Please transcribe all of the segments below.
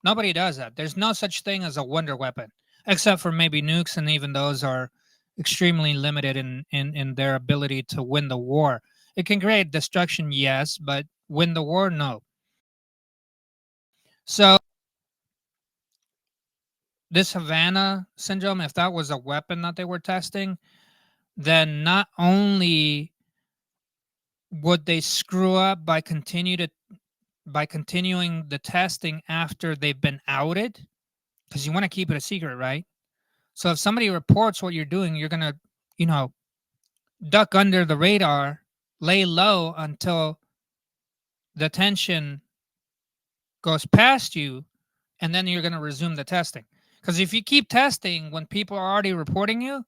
Nobody does that. There's no such thing as a wonder weapon, except for maybe nukes, and even those are extremely limited in their ability to win the war. It can create destruction, yes, but win the war, no. So this Havana syndrome, if that was a weapon that they were testing, then not only would they screw up by continuing the testing after they've been outed, because you want to keep it a secret, right? So if somebody reports what you're doing, you're gonna, you know, duck under the radar, lay low until the tension goes past you, and then you're gonna resume the testing. Because if you keep testing when people are already reporting you,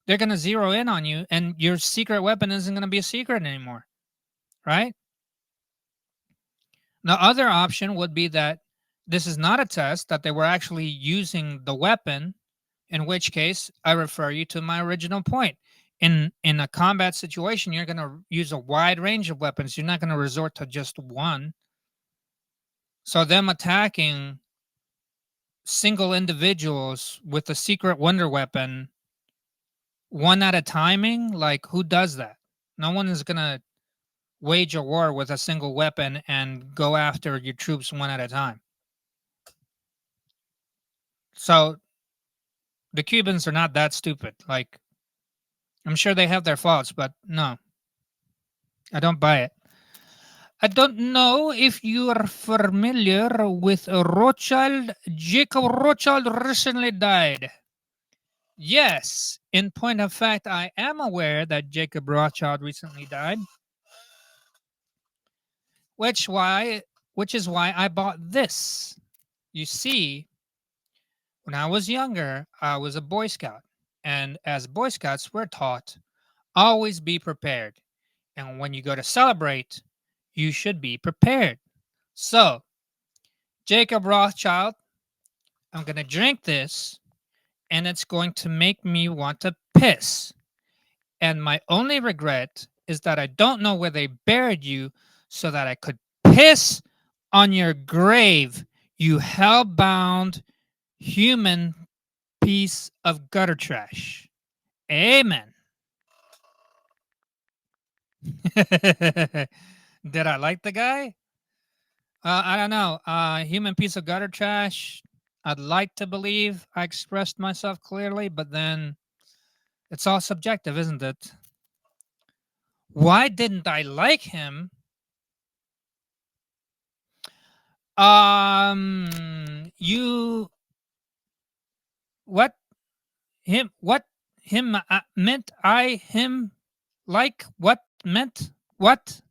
they're gonna zero in on you, and your secret weapon isn't gonna be a secret anymore, right? The other option would be that this is not a test, that they were actually using the weapon, in which case I refer you to my original point. In a combat situation, you're going to use a wide range of weapons. You're not going to resort to just one. So them attacking single individuals with a secret wonder weapon, one at a timing, like who does that? No one is going to wage a war with a single weapon and go after your troops one at a time. So the Cubans are not that stupid. Like, I'm sure they have their faults, but no, I don't buy it. I don't know if you are familiar with Rothschild. Jacob Rothschild recently died. Yes, in point of fact, I am aware that Jacob Rothschild recently died, which why which is why I bought this. You see, when I was younger, I was a Boy Scout, and as Boy Scouts, we're taught always be prepared. And when you go to celebrate, you should be prepared. So, Jacob Rothschild, I'm going to drink this and it's going to make me want to piss. And my only regret is that I don't know where they buried you so that I could piss on your grave, you hell-bound human piece of gutter trash. Amen. Did I like the guy? I don't know. Human piece of gutter trash. I'd like to believe I expressed myself clearly, but then it's all subjective, isn't it? Why didn't I like him? You what what him meant I him like what meant what?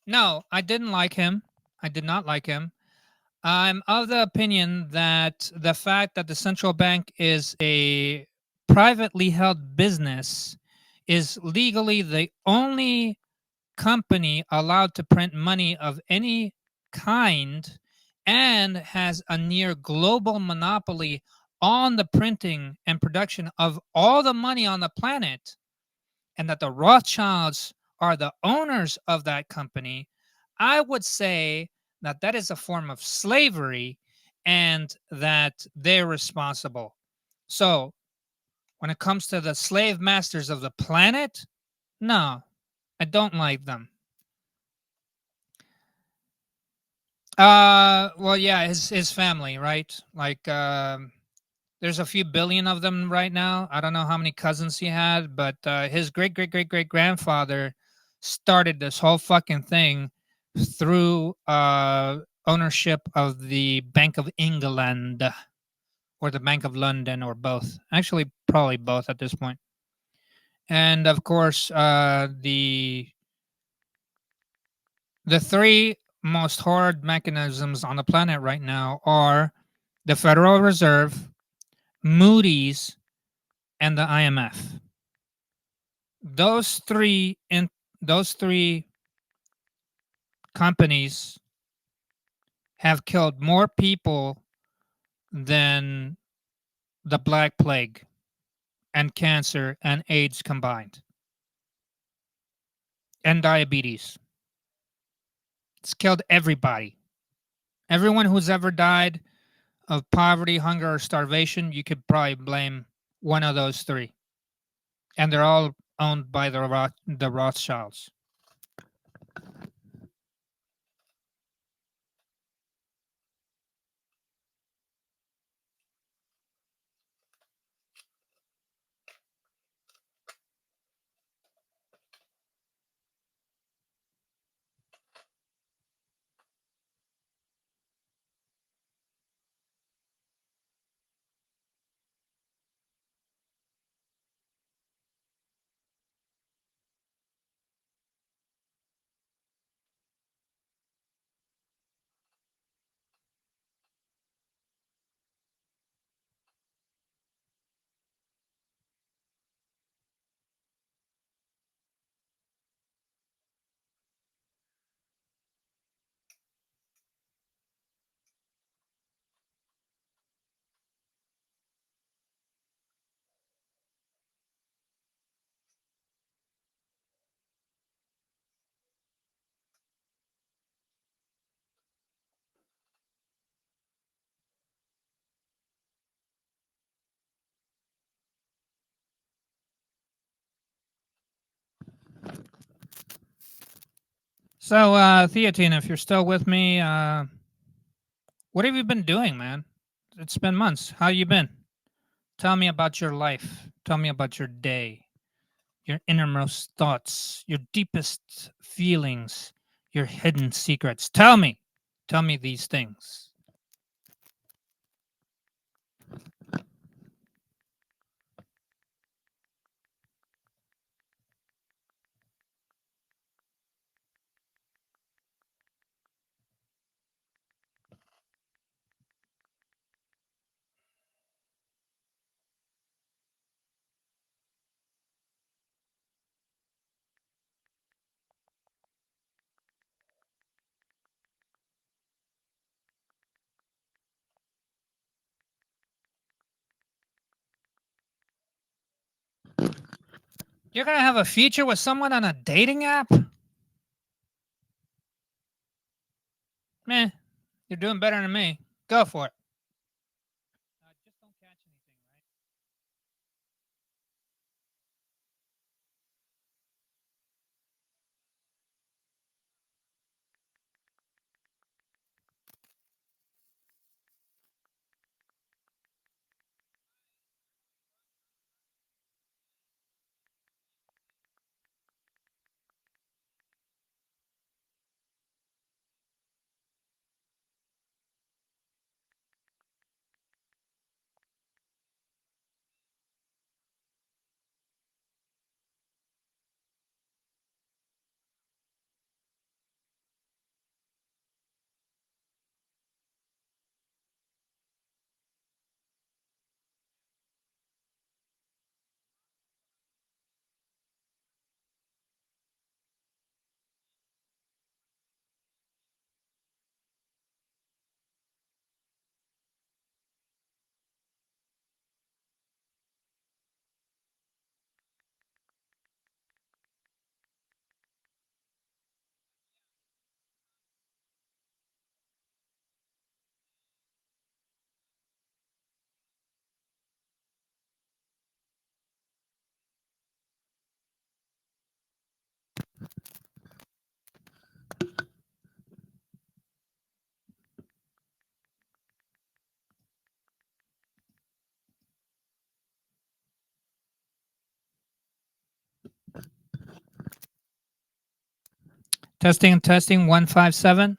No, I didn't like him. I did not like him. I'm of the opinion that the fact that the central bank is a privately held business is legally the only company allowed to print money of any kind and has a near global monopoly on the printing and production of all the money on the planet, and that the Rothschilds are the owners of that company, I would say that that is a form of slavery and that they're responsible. So, when it comes to the slave masters of the planet, no, I don't like them. Well, yeah, his family, right? Like, there's a few billion of them right now. I don't know how many cousins he had, but his great great great great grandfather started this whole fucking thing through ownership of the Bank of England or the Bank of London or both. Actually, probably both at this point. And of course, the three most horrid mechanisms on the planet right now are the Federal Reserve, Moody's, and the IMF. Those those three companies have killed more people than the Black Plague and cancer and AIDS combined, and diabetes. It's killed everybody. Everyone who's ever died of poverty, hunger, or starvation, you could probably blame one of those three, and they're all owned by the Rothschilds. So, Theatine, if you're still with me, what have you been doing, man? It's been months. How you been? Tell me about your life. Tell me about your day, your innermost thoughts, your deepest feelings, your hidden secrets. Tell me. Tell me these things. You're gonna have a future with someone on a dating app? Meh, you're doing better than me. Go for it. Just don't catch anything, right? Testing, testing, 157.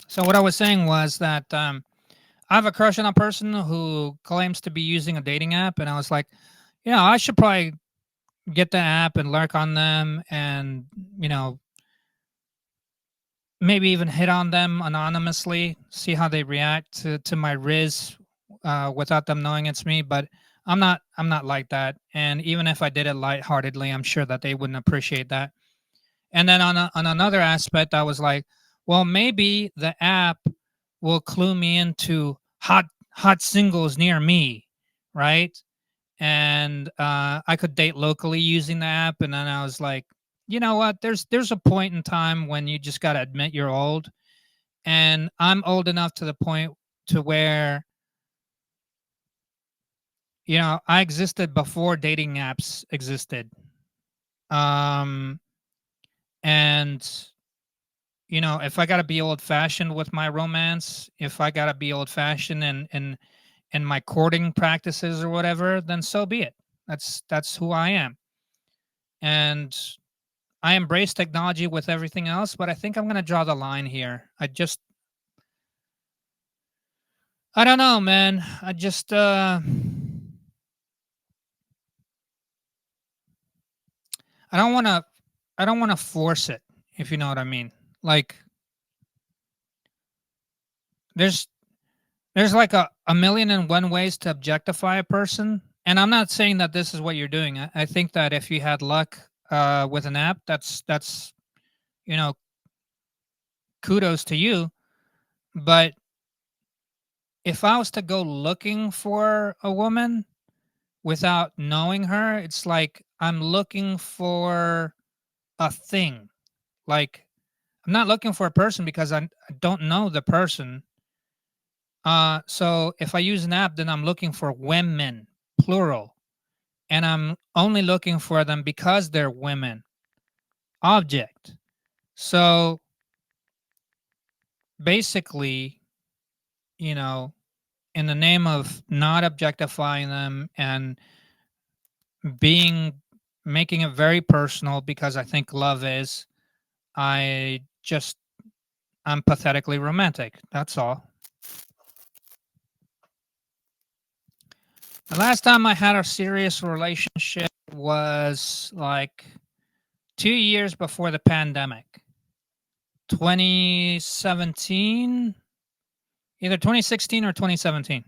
So what I was saying was that I have a crush on a person who claims to be using a dating app, and I was like, yeah, I should probably get the app and lurk on them, and you know, maybe even hit on them anonymously, see how they react to my riz without them knowing it's me. But I'm not like that, and even if I did it lightheartedly, I'm sure that they wouldn't appreciate that. And then on another aspect, I was like, well, maybe the app will clue me into hot singles near me, right? And I could date locally using the app. And then I was like, you know what? There's a point in time when you just got to admit you're old, and I'm old enough to the point to where I existed before dating apps existed. Um, and if I got to be old fashioned with my romance, if I got to be old fashioned and my courting practices or whatever, then so be it. That's who I am. And I embrace technology with everything else, but I think I'm going to draw the line here. I don't know, man. I don't want to I don't want to force it, if you know what I mean. Like there's there's like a million and one ways to objectify a person, and I'm not saying that this is what you're doing. I think that if you had luck with an app, that's you know kudos to you. But if I was to go looking for a woman without knowing her, it's like I'm looking for a thing. Like I'm not looking for a person because I don't know the person. So if I use an app, then I'm looking for women, plural, and I'm only looking for them because they're women, object. So basically, you know, in the name of not objectifying them and being making it very personal, because I think love is, I just I'm pathetically romantic. That's all. The last time I had a serious relationship was like 2 years before the pandemic. 2017, either 2016 or 2017.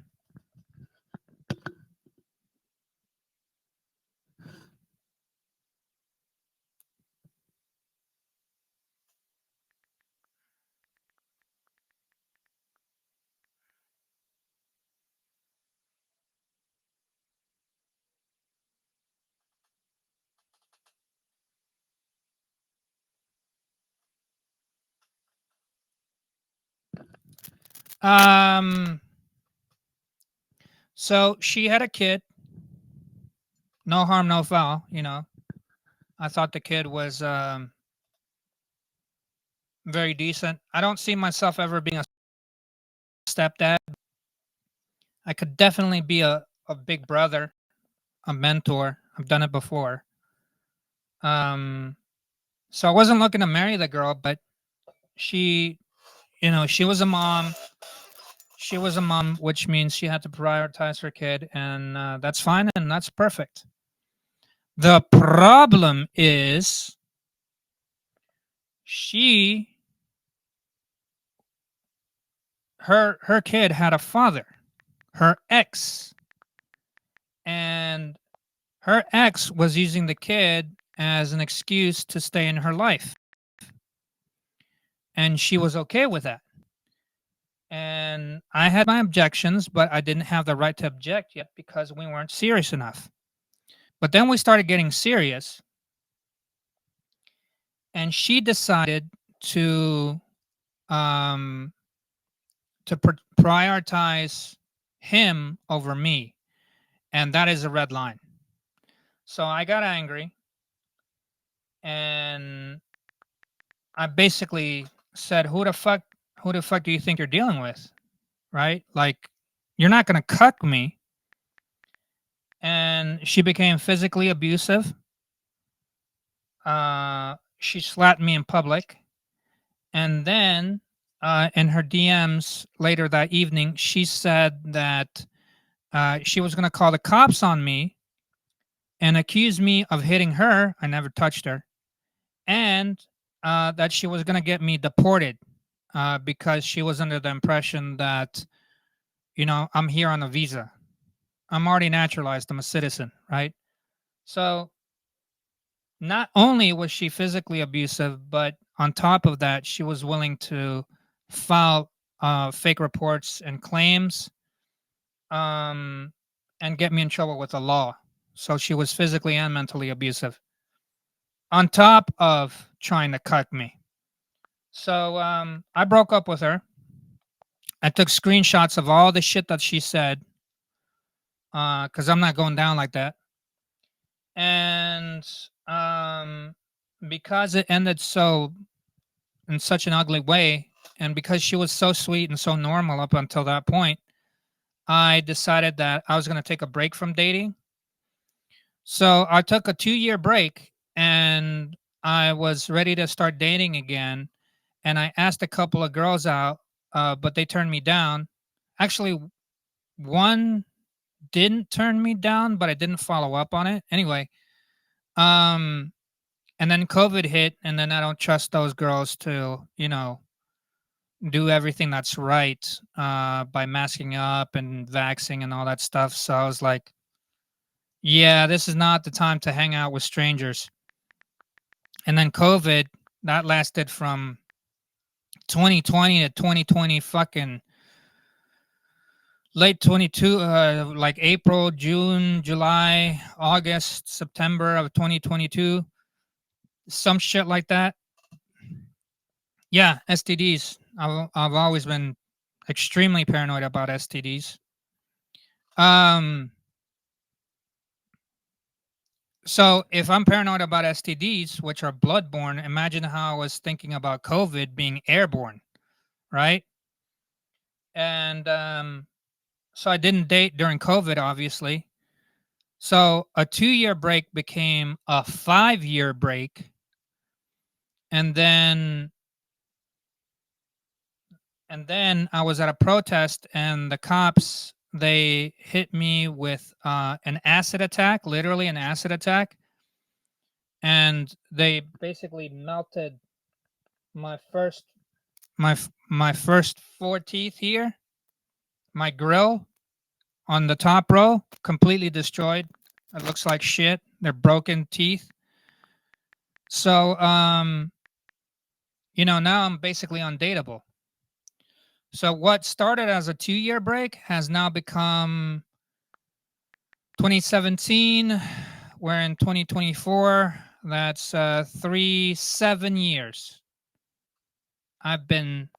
Um, so she had a kid. No harm, no foul. I thought the kid was very decent. I don't see myself ever being a stepdad. I could definitely be a big brother, a mentor. I've done it before. Um, so I wasn't looking to marry the girl, but she, she was a mom. She was a mom, which means she had to prioritize her kid, and that's fine and that's perfect. The problem is she her kid had a father, her ex, and her ex was using the kid as an excuse to stay in her life, and she was okay with that. And I had my objections, but I didn't have the right to object yet because we weren't serious enough. But then we started getting serious, and she decided to um prioritize him over me, and that is a red line. So I got angry, and I basically said, who the fuck do you think you're dealing with?" Right? Like, you're not going to cuck me. And she became physically abusive. She slapped me in public. And then in her DMs later that evening, she said that she was going to call the cops on me and accuse me of hitting her. I never touched her. And that she was going to get me deported because she was under the impression that, I'm here on a visa. I'm already naturalized. I'm a citizen, right? So not only was she physically abusive, but on top of that, she was willing to file fake reports and claims, um, and get me in trouble with the law. So she was physically and mentally abusive, on top of trying to cut me. So I broke up with her. I took screenshots of all the shit that she said, because I'm not going down like that. And because it ended so in such an ugly way, and because she was so sweet and so normal up until that point, I decided that I was going to take a break from dating. So I took a 2-year break, and I was ready to start dating again. And I asked a couple of girls out, but they turned me down. Actually, one didn't turn me down, but I didn't follow up on it. Anyway, um, and then COVID hit, and then I don't trust those girls to, do everything that's right, by masking up and vaxing and all that stuff. So I was like, yeah, this is not the time to hang out with strangers. And then COVID, that lasted from 2020 to 2020, fucking late 22, like April, June, July, August, September of 2022, some shit like that. Yeah, STDs. I've always been extremely paranoid about STDs. Um, so if I'm paranoid about STDs, which are bloodborne, imagine how I was thinking about COVID being airborne, right? And so I didn't date during COVID, obviously. So a 2-year break became a 5-year break, and then I was at a protest, and the cops, they hit me with an acid attack, literally an acid attack, and they basically melted my first my first 4 teeth here, my grill on the top row, completely destroyed. It looks like shit. They're broken teeth. So now I'm basically undateable. So what started as a 2-year break has now become 2017. We're in 2024. That's 7 years. I've been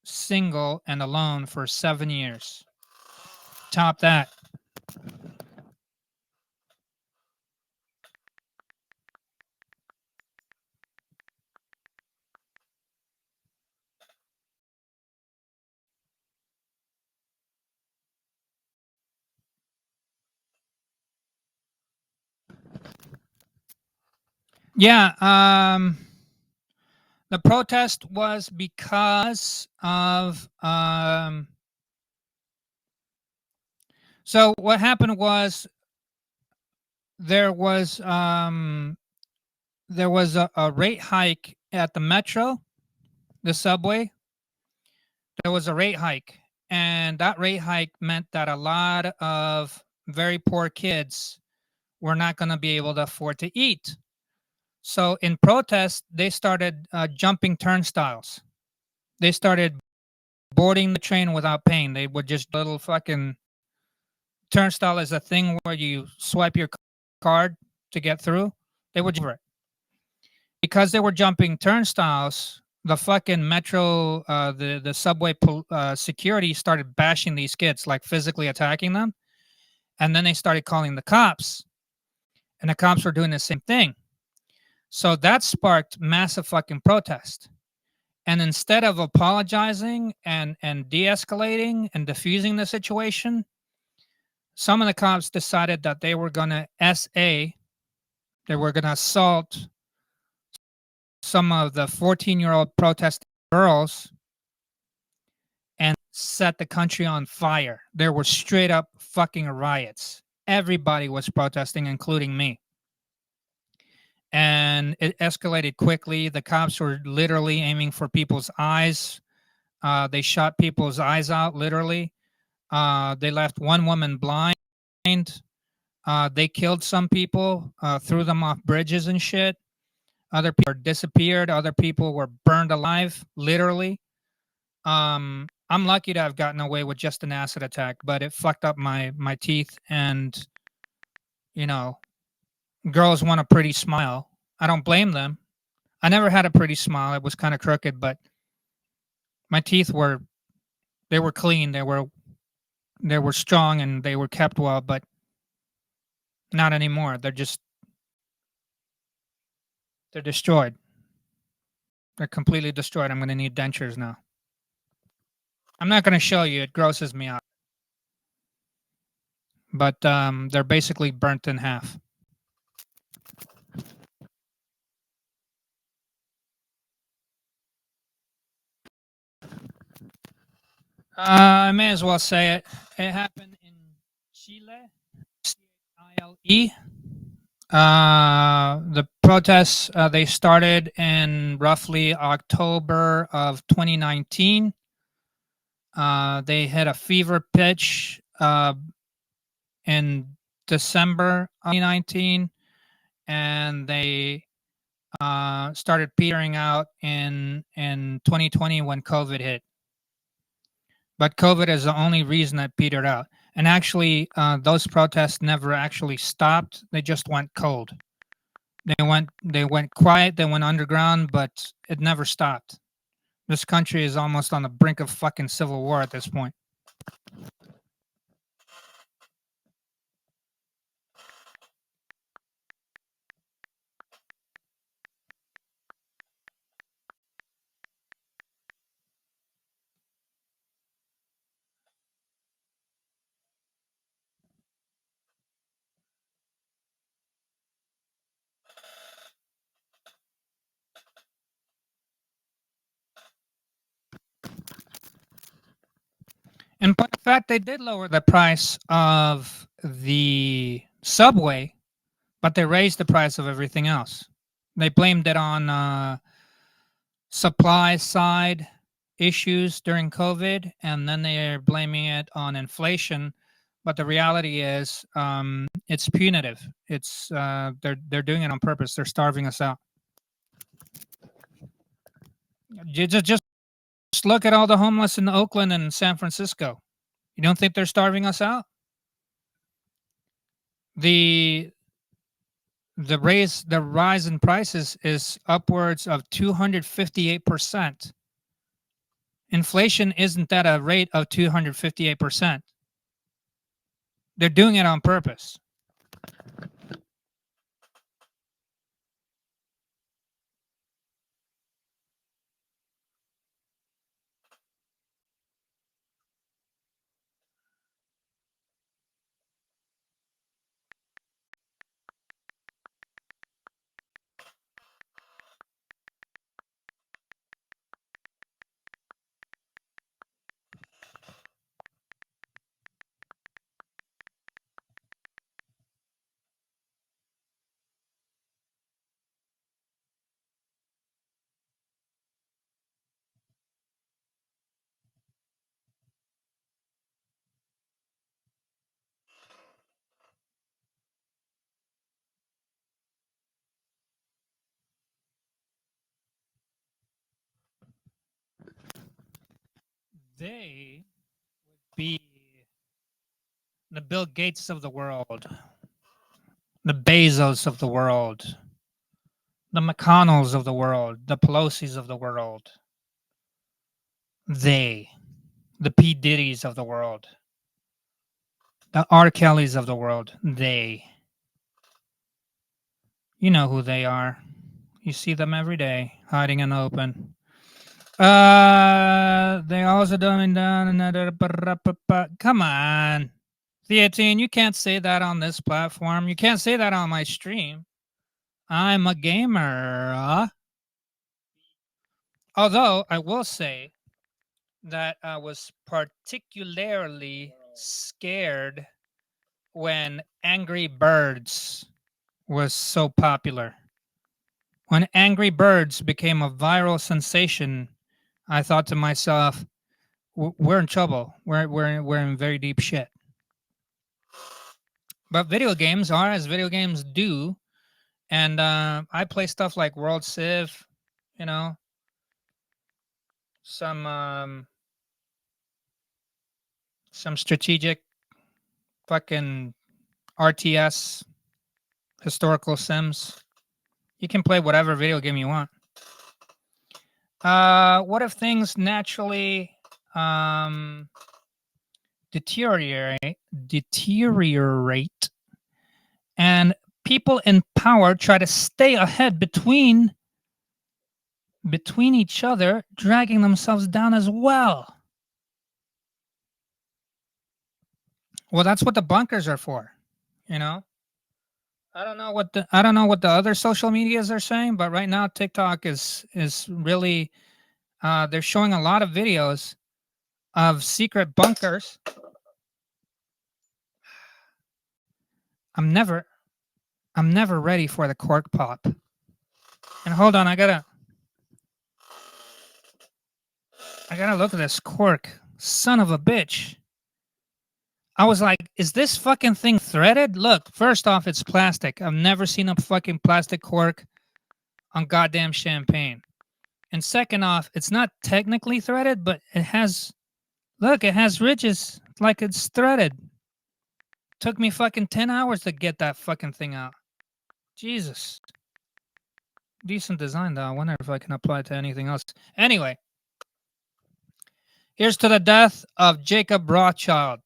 single and alone for 7 years. Top that. Yeah, the protest was because of so what happened was there was um there was a rate hike at the metro, the subway. There was a rate hike, and that rate hike meant that a lot of very poor kids were not going to be able to afford to eat. So in protest, they started jumping turnstiles. They started boarding the train without paying. They would just little fucking turnstile is a thing where you swipe your card to get through. They would over it because they were jumping turnstiles. The fucking metro, the subway security started bashing these kids, like physically attacking them, and then they started calling the cops, and the cops were doing the same thing. So that sparked massive fucking protest. And instead of apologizing and de-escalating and diffusing the situation, some of the cops decided that they were going to they were going to assault some of the 14-year-old protesting girls and set the country on fire. There were straight up fucking riots. Everybody was protesting, including me. And it escalated quickly. The cops were literally aiming for people's eyes. They shot people's eyes out, literally. They left one woman blind. They killed some people, threw them off bridges and shit. Other people were disappeared. Other people were burned alive, literally. I'm lucky to have gotten away with just an acid attack, but it fucked up my teeth. And you know, girls want a pretty smile. I don't blame them. I never had a pretty smile. It was kind of crooked, but my teeth were they were clean. They were strong and they were kept well, but not anymore. They're destroyed. They're completely destroyed. I'm going to need dentures now. I'm not going to show you. It grosses me out. But they're basically burnt in half. I may as well say it. It happened in Chile. Chile. The protests they started in roughly October of 2019. They hit a fever pitch in December of 2019, and they started petering out in 2020 when COVID hit. But COVID is the only reason that petered out. And actually, those protests never actually stopped. They just went cold. They went quiet. They went underground, but it never stopped. This country is almost on the brink of fucking civil war at this point. In point of fact, they did lower the price of the subway, but they raised the price of everything else. They blamed it on supply side issues during COVID, and then they're blaming it on inflation. But the reality is, it's punitive. It's they're doing it on purpose. They're starving us out. You just look at all the homeless in Oakland and San Francisco. You don't think they're starving us out? The rise in prices is upwards of 258%. Inflation isn't at a rate of 258%. They're doing it on purpose. They would be the Bill Gates of the world, the Bezos of the world, the McConnells of the world, the Pelosi's of the world. They, the P. Diddy's of the world, the R. Kellys of the world. They. You know who they are. You see them every day, hiding in the open. They also dumbing down another. Come on, Theatine, you can't say that on this platform. You can't say that on my stream. I'm a gamer. Although I will say that I was particularly scared when Angry Birds was so popular. When Angry Birds became a viral sensation, I thought to myself, we're in trouble. We're in very deep shit. But video games are as video games do. And I play stuff like World Civ, you know, some strategic fucking RTS historical sims. You can play whatever video game you want. What if things naturally deteriorate and people in power try to stay ahead between each other, dragging themselves down as well? Well, that's what the bunkers are for, you know. I don't know what the other social medias are saying, but right now TikTok is really they're showing a lot of videos of secret bunkers. I'm never ready for the cork pop. And hold on, I gotta look at this cork. Son of a bitch. I was like, is this fucking thing threaded? Look, first off, it's plastic. I've never seen a fucking plastic cork on goddamn champagne. And second off, it's not technically threaded, but it has, look, it has ridges like it's threaded. Took me fucking 10 hours to get that fucking thing out. Jesus. Decent design, though. I wonder if I can apply it to anything else. Anyway, here's to the death of Jacob Rothschild.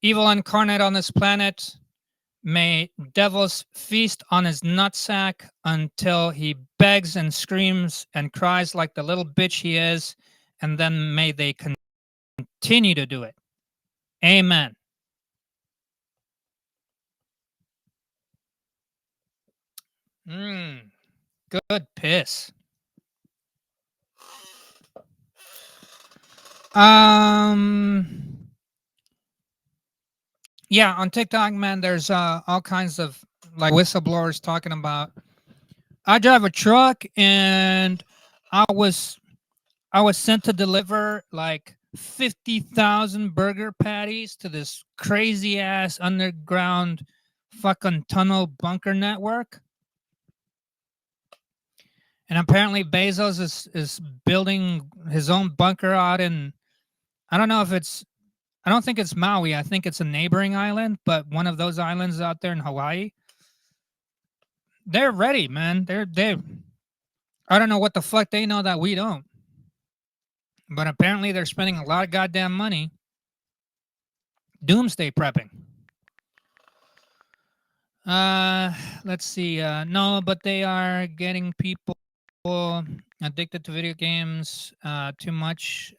Evil incarnate on this planet. May devils feast on his nutsack until he begs and screams and cries like the little bitch he is, and then may they continue to do it. Amen. Good piss. Yeah, on TikTok, man, there's all kinds of like whistleblowers talking about, I drive a truck and I was sent to deliver like 50,000 burger patties to this crazy ass underground fucking tunnel bunker network. And apparently Bezos is building his own bunker out in, I don't know if it's, I don't think it's Maui. I think it's a neighboring island, but one of those islands out there in Hawaii. They're ready, man. They're I don't know what the fuck they know that we don't. But apparently they're spending a lot of goddamn money doomsday prepping. Let's see. No, but they are getting people addicted to video games too much.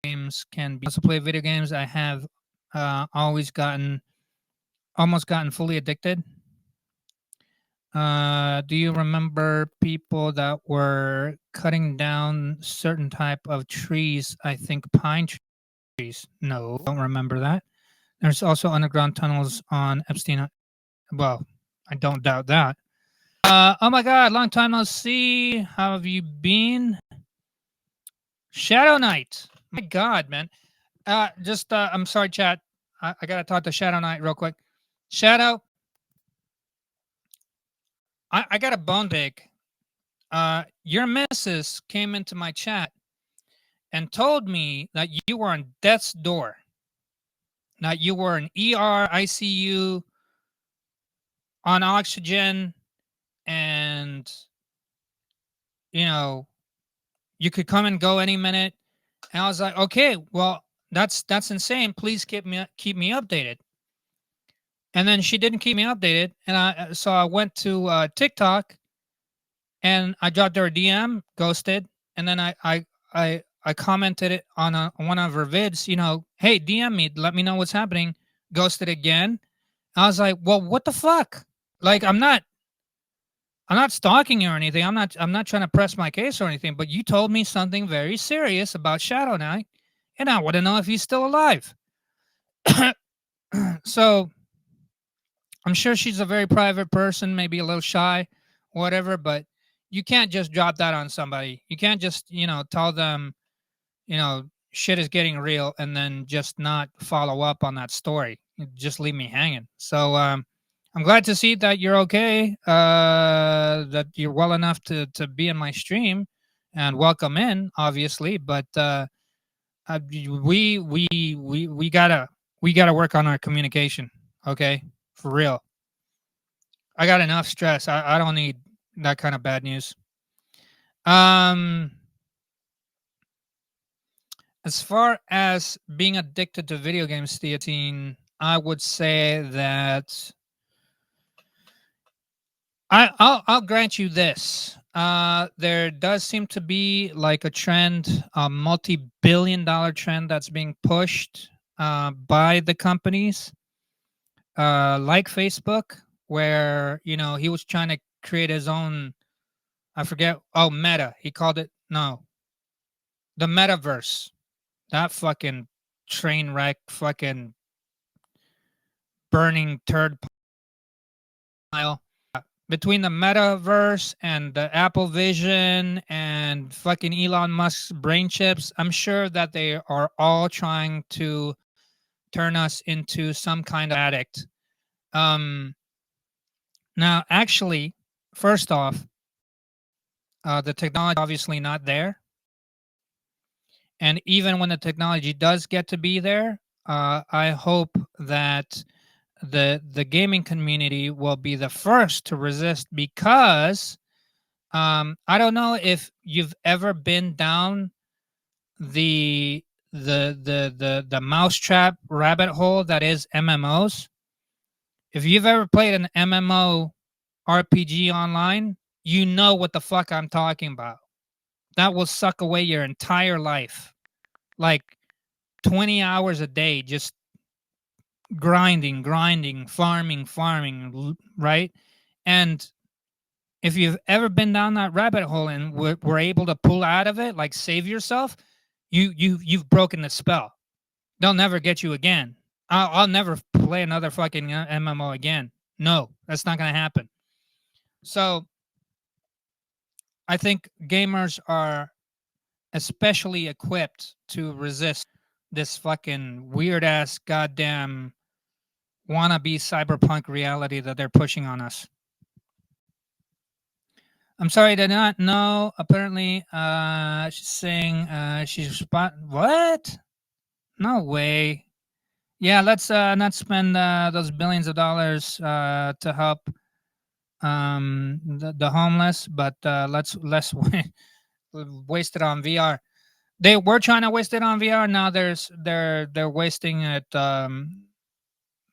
Games can be also play video games. I have almost gotten fully addicted. Do you remember people that were cutting down certain type of trees? I think pine trees. No, don't remember that. There's also underground tunnels on Epstein. Well, I don't doubt that. Oh my God, long time no see. How have you been? Shadow Knight. My God, man. I'm sorry, chat. I gotta talk to Shadow Knight real quick. Shadow, I got a bone pick. Your missus came into my chat and told me that you were on death's door. That you were in ER, ICU, on oxygen, and you know, you could come and go any minute. And I was like, okay, well, that's insane. Please keep me updated. And then she didn't keep me updated, and so I went to TikTok, and I dropped her a DM, ghosted, and then I commented it on one of her vids. You know, hey, DM me, let me know what's happening. Ghosted again. I was like, well, what the fuck? Like, I'm not stalking you or anything. I'm not trying to press my case or anything. But you told me something very serious about Shadow Knight, and I want to know if he's still alive. So I'm sure she's a very private person, maybe a little shy, whatever, but you can't just drop that on somebody. You can't just, tell them, shit is getting real and then just not follow up on that story. You just leave me hanging. So I'm glad to see that you're okay, that you're well enough to be in my stream, and welcome in, obviously. But we gotta work on our communication, okay? For real. I got enough stress. I don't need that kind of bad news. Um, as far as being addicted to video games, Theatine, I would say that I'll grant you this. There does seem to be like a trend, a multi-billion-dollar trend that's being pushed by the companies, like Facebook, where he was trying to create his own. I forget. Oh, Meta. He called it no, the metaverse. That fucking train wreck, fucking burning turd pile. Between the metaverse and the Apple Vision and fucking Elon Musk's brain chips, I'm sure that they are all trying to turn us into some kind of addict. Um, Now, actually, first off, the technology obviously not there, and even when the technology does get to be there, I hope that the gaming community will be the first to resist, because I don't know if you've ever been down the the mousetrap rabbit hole that is MMOs. If you've ever played an MMO RPG online, you know what the fuck I'm talking about. That will suck away your entire life. Like 20 hours a day just grinding, farming, right? And if you've ever been down that rabbit hole and were able to pull out of it, like save yourself, you've broken the spell. They'll never get you again. I'll never play another fucking MMO again. No, that's not gonna happen. So I think gamers are especially equipped to resist this fucking weird ass goddamn wannabe cyberpunk reality that they're pushing on us. I'm sorry, I did not know. Apparently, she's saying she's what? No way. Yeah, let's not spend those billions of dollars to help the homeless, but let's waste it on VR. They were trying to waste it on VR. Now they're wasting it.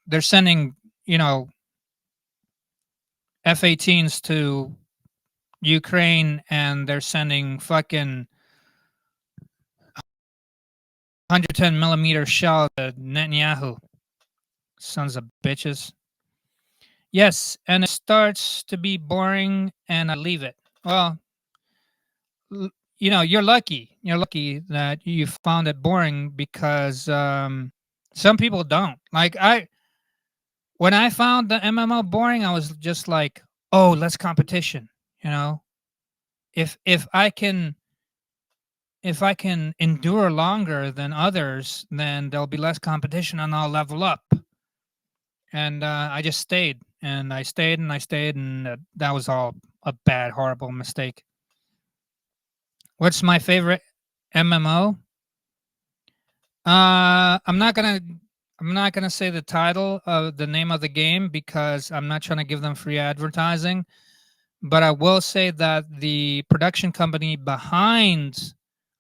They're sending F-18s to Ukraine, and they're sending fucking 110 millimeter shell to Netanyahu. Sons of bitches. Yes, and it starts to be boring, and I leave it. Well, you're lucky. You're lucky that you found it boring, because some people don't. Like when I found the MMO boring, I was just like, oh, less competition. You know, if I can endure longer than others, then there'll be less competition and I'll level up. And I just stayed, and I stayed, and I stayed, and that was all a bad, horrible mistake. What's my favorite MMO? I'm not gonna say the title of the name of the game, because I'm not trying to give them free advertising. But I will say that the production company behind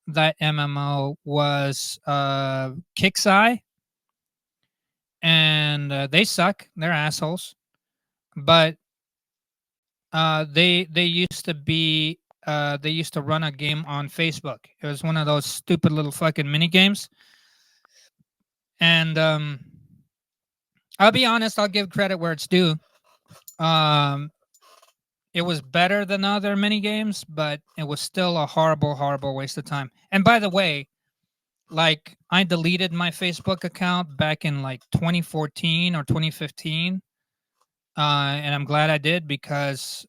that MMO was Kixeye, and they suck. They're assholes. But they used to be they used to run a game on Facebook. It was one of those stupid little fucking mini games. And I'll be honest. I'll give credit where it's due. It was better than other mini games, but it was still a horrible, horrible waste of time. And by the way, like, I deleted my Facebook account back in like 2014 or 2015. And I'm glad I did, because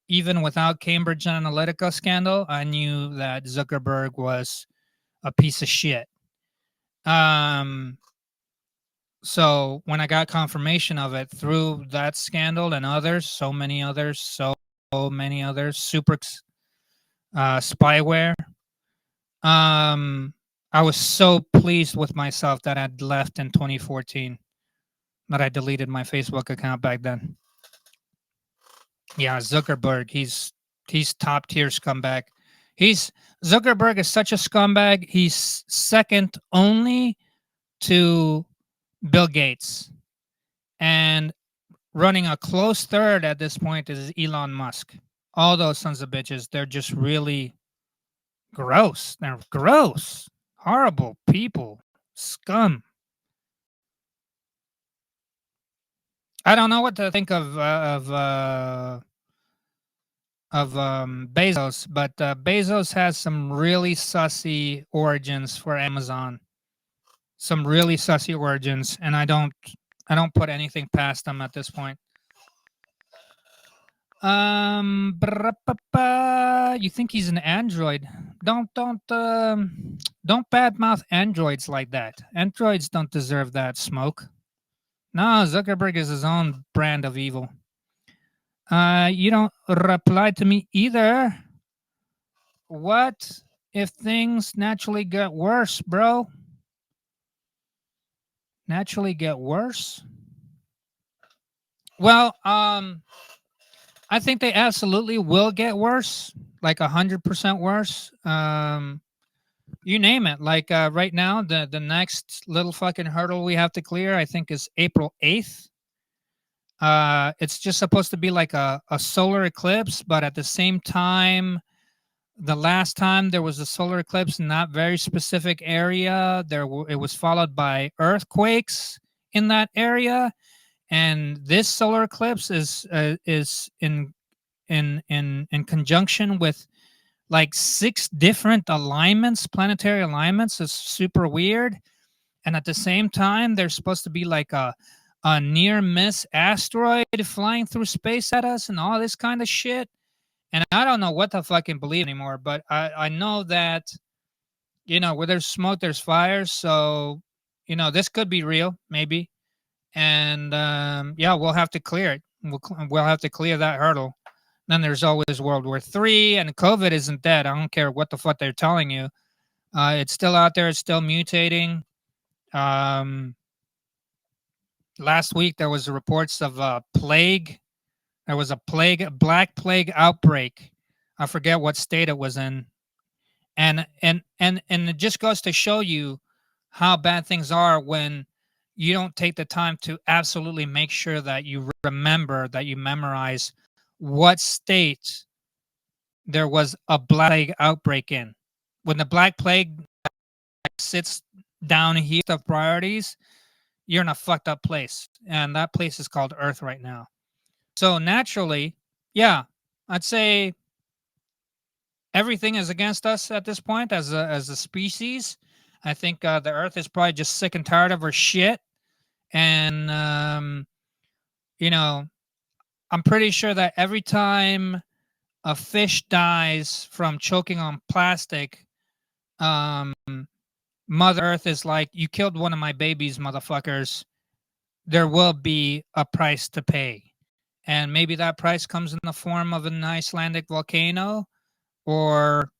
even without Cambridge Analytica scandal, I knew that Zuckerberg was a piece of shit. Um, So when I got confirmation of it through that scandal and others, so many others, super spyware, I was so pleased with myself that I'd left in 2014, that I deleted my Facebook account back then. Yeah, Zuckerberg, he's top tier scumbag. He's Zuckerberg is such a scumbag. He's second only to Bill Gates, and running a close third at this point is Elon Musk. All those sons of bitches, they're just really gross. They're gross, horrible people, scum. I don't know what to think of Bezos, but Bezos has some really sussy origins for Amazon. Some really sussy origins, and I don't put anything past them at this point. You think he's an android? Don't badmouth androids like that. Androids don't deserve that smoke. No, Zuckerberg is his own brand of evil. You don't reply to me either. What if things naturally get worse, bro? Naturally get worse? Well, I think they absolutely will get worse, like 100% worse. You name it. Like right now, the next little fucking hurdle we have to clear, I think, is April 8th. It's just supposed to be like a solar eclipse, but at the same time, the last time there was a solar eclipse in that very specific area, it was followed by earthquakes in that area, and this solar eclipse is in conjunction with like 6 different alignments, planetary alignments. Is super weird. And at the same time, there's supposed to be like a near miss asteroid flying through space at us and all this kind of shit. And I don't know what to fucking believe anymore, but I know that, where there's smoke, there's fire. So, this could be real, maybe. And yeah, we'll have to clear it. We'll have to clear that hurdle. Then there's always World War III, and COVID isn't dead. I don't care what the fuck they're telling you. It's still out there. It's still mutating. Um, Last week there was reports of a plague. There was a black plague outbreak. I forget what state it was in, and it just goes to show you how bad things are when you don't take the time to absolutely make sure that you remember, that you memorize what state there was a black plague outbreak in. When the black plague sits down here of priorities, you're in a fucked up place, and that place is called Earth right now. So naturally, yeah, I'd say everything is against us at this point as a species. I think the Earth is probably just sick and tired of our shit, and you know, I'm pretty sure that every time a fish dies from choking on plastic, um, Mother Earth is like, "You killed one of my babies, motherfuckers. There will be a price to pay." And maybe that price comes in the form of an Icelandic volcano, or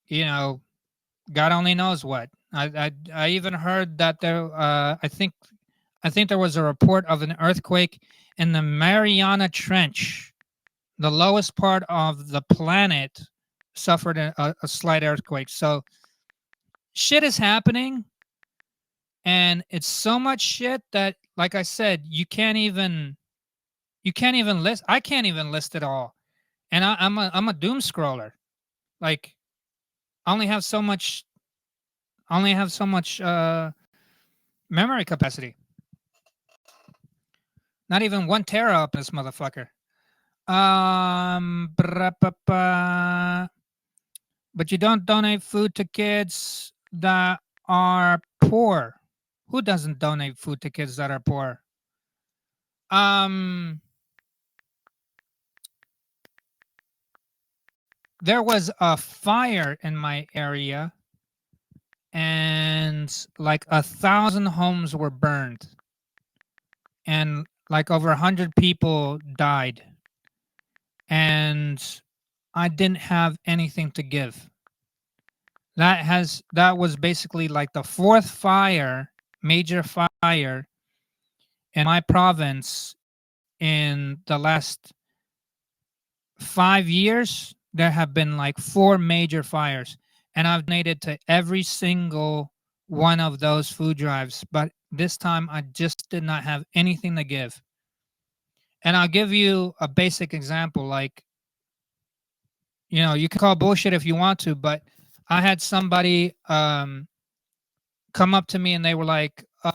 you know, God only knows what. I even heard that there. I think there was a report of an earthquake in the Mariana Trench. The lowest part of the planet suffered a slight earthquake. So shit is happening, and it's so much shit that, like I said, you can't even list. I can't even list it all, and I'm a doom scroller. Like I only have so much. I only have so much memory capacity. Not even 1 tera up this motherfucker. But you don't donate food to kids that are poor. Who doesn't donate food to kids that are poor? Um, there was a fire in my area, and like 1,000 homes were burned, and like over 100 people died, and I didn't have anything to give. That was basically like the fourth major fire in my province in the last 5 years. There have been like four major fires, and I've donated to every single one of those food drives. But this time, I just did not have anything to give. And I'll give you a basic example. Like, you can call bullshit if you want to, but I had somebody come up to me and they were like, "Oh,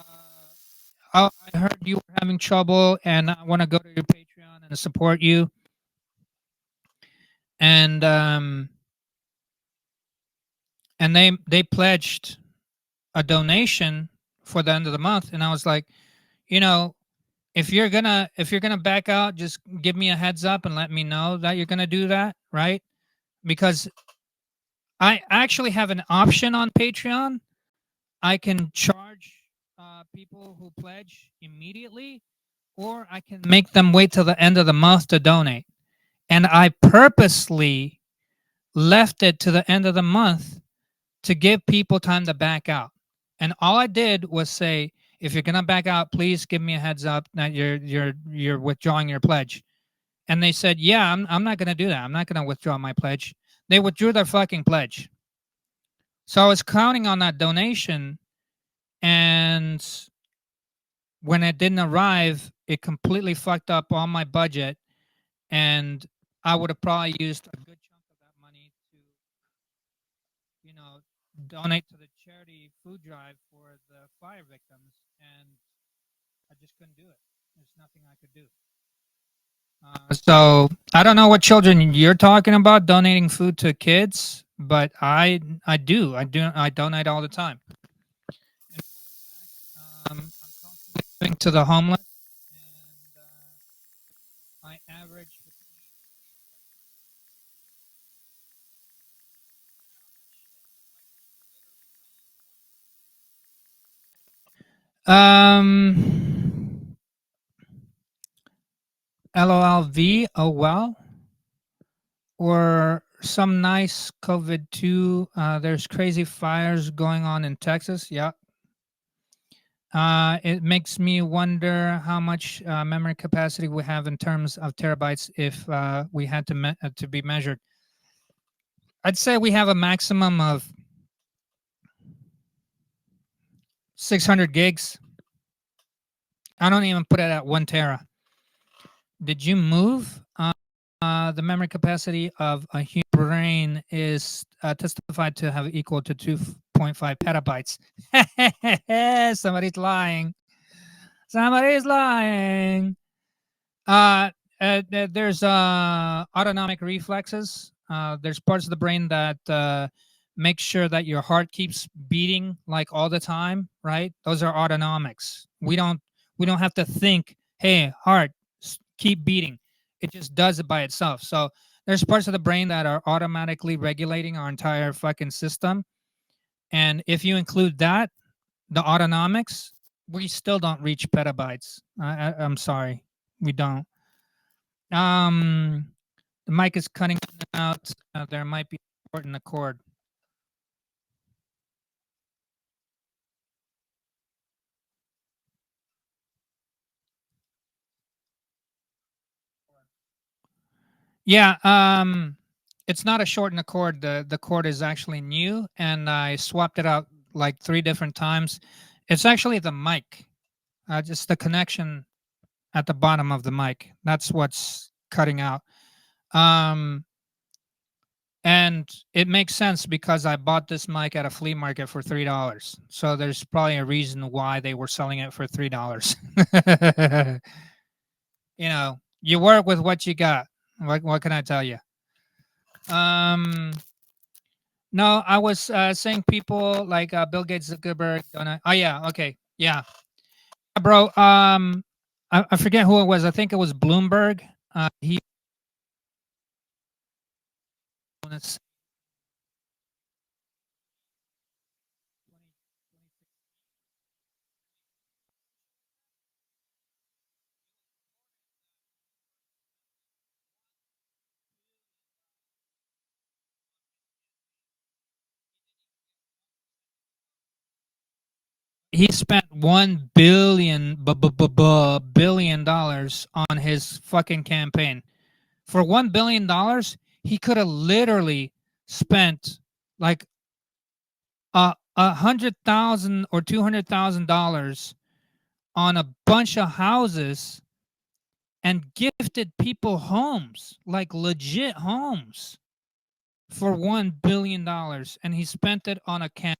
I heard you were having trouble, and I want to go to your Patreon and support you." And they pledged a donation for the end of the month, and I was like, you know, if you're gonna back out, just give me a heads up and let me know that you're gonna do that, right? Because I actually have an option on Patreon. I can charge people who pledge immediately, or I can make them wait till the end of the month to donate. And I purposely left it to the end of the month to give people time to back out. And all I did was say, if you're gonna back out, please give me a heads up that you're withdrawing your pledge. And they said, yeah, I'm not gonna do that. I'm not gonna withdraw my pledge. They withdrew their fucking pledge. So I was counting on that donation, and when it didn't arrive, it completely fucked up all my budget, and I would have probably used a good chunk of that money to, you know, donate to the charity food drive for the fire victims, and I just couldn't do it. There's nothing I could do. So I don't know what children you're talking about donating food to kids, but I donate all the time. I'm constantly giving to the homeless, and I average. Um, LOLV. Oh well. Or some nice COVID too. There's crazy fires going on in Texas. Yeah. It makes me wonder how much memory capacity we have in terms of terabytes if we had to be measured. I'd say we have a maximum of 600 gigs. I don't even put it at 1 tera. Did you move? The memory capacity of a human brain is testified to have equal to 2.5 petabytes. Somebody's lying. Somebody's lying. There's autonomic reflexes. There's parts of the brain that make sure that your heart keeps beating like all the time, right? Those are autonomics. We don't have to think, hey, heart, keep beating. It just does it by itself. So there's parts of the brain that are automatically regulating our entire fucking system. And if you include that, the autonomics, we still don't reach petabytes. I'm sorry, we don't. Um, the mic is cutting in and out. There might be a short in the cord. Yeah, it's not a short in the cord. The cord is actually new, and I swapped it out like 3 different times. It's actually the mic, just the connection at the bottom of the mic. That's what's cutting out. Um, and it makes sense because I bought this mic at a flea market for $3. So there's probably a reason why they were selling it for $3. You work with what you got. What can I tell you? Um, no, I was saying people like Bill Gates, Zuckerberg. Oh yeah, okay, yeah, bro. I forget who it was. I think it was Bloomberg. He he spent $1 billion on his fucking campaign. For $1 billion, he could have literally spent like $100,000 or $200,000 on a bunch of houses and gifted people homes, like legit homes, for $1 billion, and he spent it on a camp.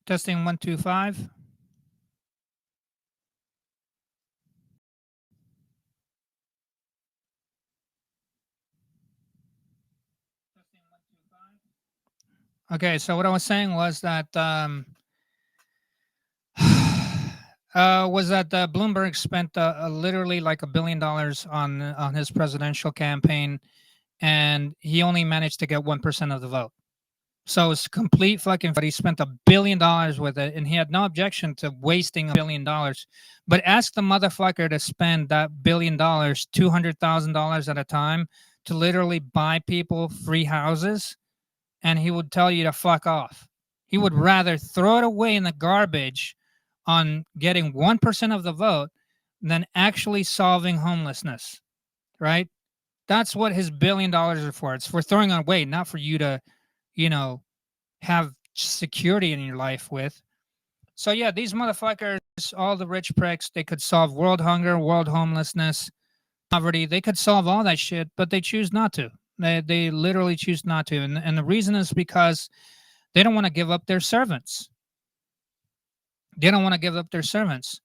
Testing 1 2 5. Okay, so what I was saying was that Bloomberg spent literally like $1 billion on his presidential campaign, and he only managed to get 1% of the vote. So it's complete fucking. But he spent $1 billion with it, and he had no objection to wasting $1 billion. But ask the motherfucker to spend that $1 billion, $200,000 at a time, to literally buy people free houses, and he would tell you to fuck off. He would rather throw it away in the garbage on getting 1% of the vote than actually solving homelessness, right? That's what his $1 billion are for. It's for throwing it away, not for you to, you know, have security in your life with. So yeah, these motherfuckers, all the rich pricks, they could solve world hunger, world homelessness, poverty. They could solve all that shit, but they choose not to. They literally choose not to, and the reason is because they don't want to give up their servants. They don't want to give up their servants.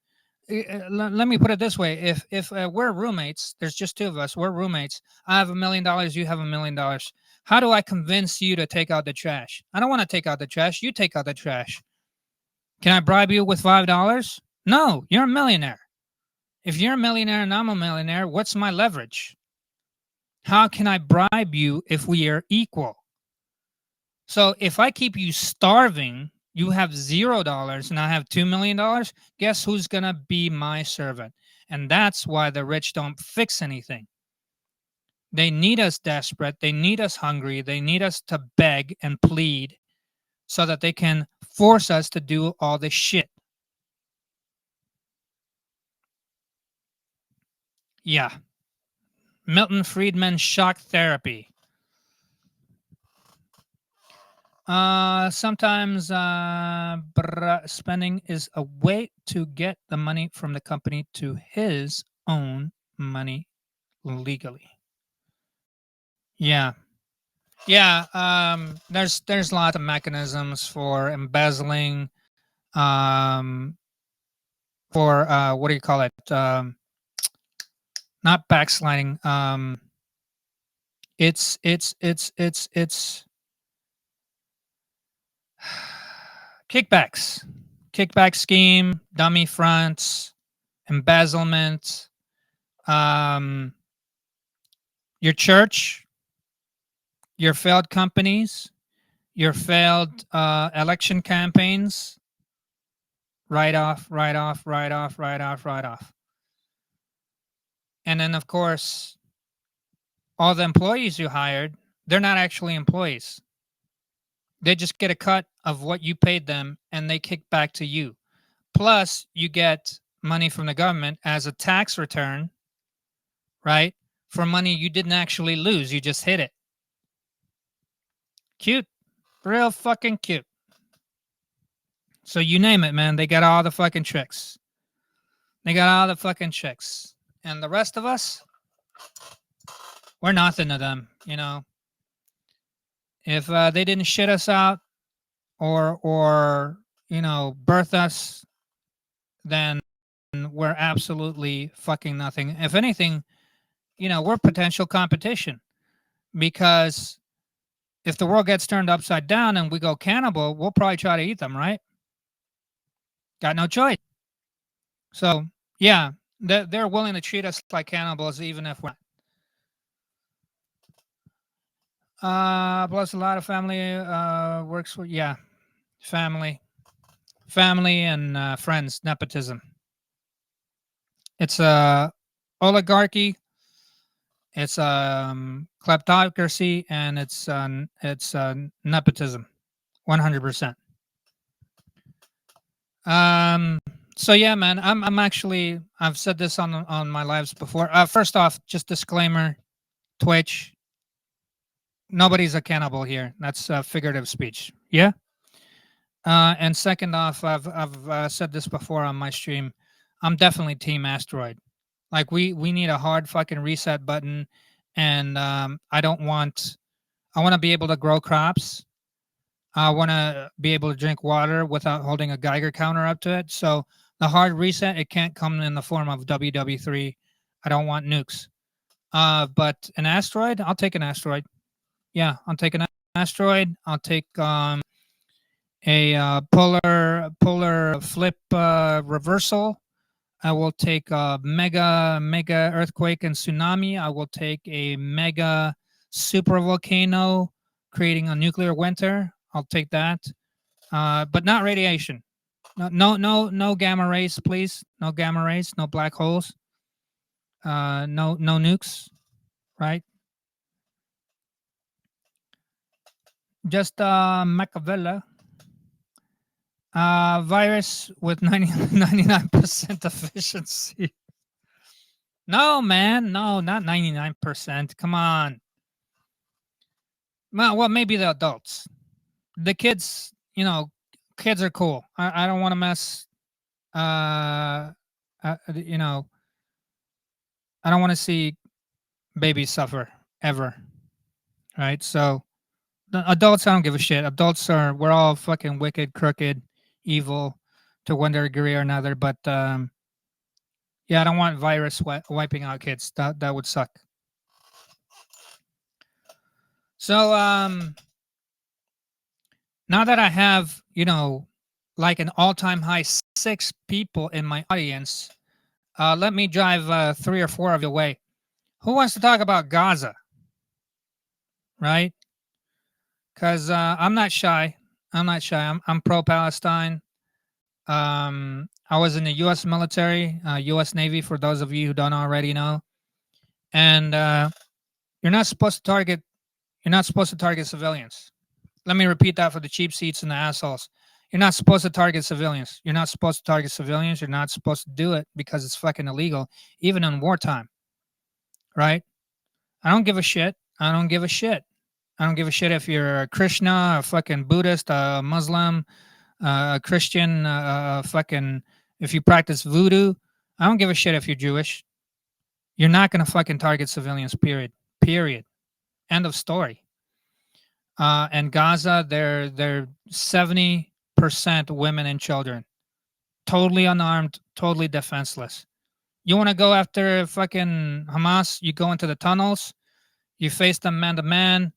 Let me put it this way: if we're roommates, there's just two of us. We're roommates. I have $1 million. You have $1 million. How do I convince you to take out the trash? I don't want to take out the trash. You take out the trash. Can I bribe you with $5? No, you're a millionaire. If you're a millionaire and I'm a millionaire, what's my leverage? How can I bribe you if we are equal? So if I keep you starving, you have $0 and I have $2 million. Guess who's gonna be my servant? And that's why the rich don't fix anything. They need us desperate. They need us hungry. They need us to beg and plead so that they can force us to do all this shit. Yeah. Milton Friedman shock therapy. Sometimes spending is a way to get the money from the company to his own money legally. Yeah. Yeah, there's a lot of mechanisms for embezzling, um, for what do you call it? Not backsliding. It's kickbacks, kickback scheme, dummy fronts, embezzlement. Um, your church, your failed companies, your failed election campaigns. Write off, write off, write off, write off, write off. And then, of course, all the employees you hired, they're not actually employees. They just get a cut of what you paid them and they kick back to you. Plus, you get money from the government as a tax return, right? For money you didn't actually lose, you just hit it. Cute. Real fucking cute. So you name it, man. They got all the fucking tricks. They got all the fucking tricks. And the rest of us, we're nothing to them, you know. If they didn't shit us out or you know, birth us, then we're absolutely fucking nothing. If anything, you know, we're potential competition, because if the world gets turned upside down and we go cannibal, we'll probably try to eat them, right? Got no choice. So yeah, they're willing to treat us like cannibals even if we're not. Plus a lot of family works with, yeah, family and friends, nepotism. It's a oligarchy, it's kleptocracy, and it's nepotism, 100%. So yeah, man, I'm actually, I've said this on my lives before. First off, just disclaimer, Twitch, nobody's a cannibal here. That's figurative speech. Yeah. And second off, I've said this before on my stream. I'm definitely Team Asteroid. Like we need a hard fucking reset button, and I don't want. I want to be able to grow crops. I want to be able to drink water without holding a Geiger counter up to it. So the hard reset, it can't come in the form of WW3. I don't want nukes. But an asteroid, I'll take an asteroid. Yeah, I'll take an asteroid. I'll take a polar flip reversal. I will take a mega earthquake and tsunami. I will take a mega super volcano creating a nuclear winter. I'll take that, but not radiation. No gamma rays, please. No gamma rays. No black holes. No nukes. Right. Just Machiavelli. Virus with 99% efficiency. No, man. No, not 99%. Come on. Well, maybe the adults. The kids, you know, kids are cool. I don't want to mess, you know, I don't want to see babies suffer ever. Right. So the adults, I don't give a shit. Adults we're all fucking wicked, crooked, evil to one degree or another. But yeah, I don't want virus wiping out kids. That would suck. So now that I have, you know, like an all-time high 6 people in my audience, let me drive 3 or 4 of you away. Who wants to talk about Gaza? Right? Because I'm not shy. I'm pro-Palestine. I was in the U.S. military, U.S. Navy, for those of you who don't already know. And you're not supposed to target. You're not supposed to target civilians. Let me repeat that for the cheap seats and the assholes. You're not supposed to target civilians. You're not supposed to target civilians. You're not supposed to do it because it's fucking illegal, even in wartime. Right? I don't give a shit. I don't give a shit. I don't give a shit if you're a Krishna, a fucking Buddhist, a Muslim, a Christian, fucking, if you practice voodoo. I don't give a shit if you're Jewish. You're not going to fucking target civilians, period. Period. End of story. And Gaza, they're 70% women and children. totally unarmed, totally defenseless. You want to go after fucking Hamas? You go into the tunnels, you face them man to man,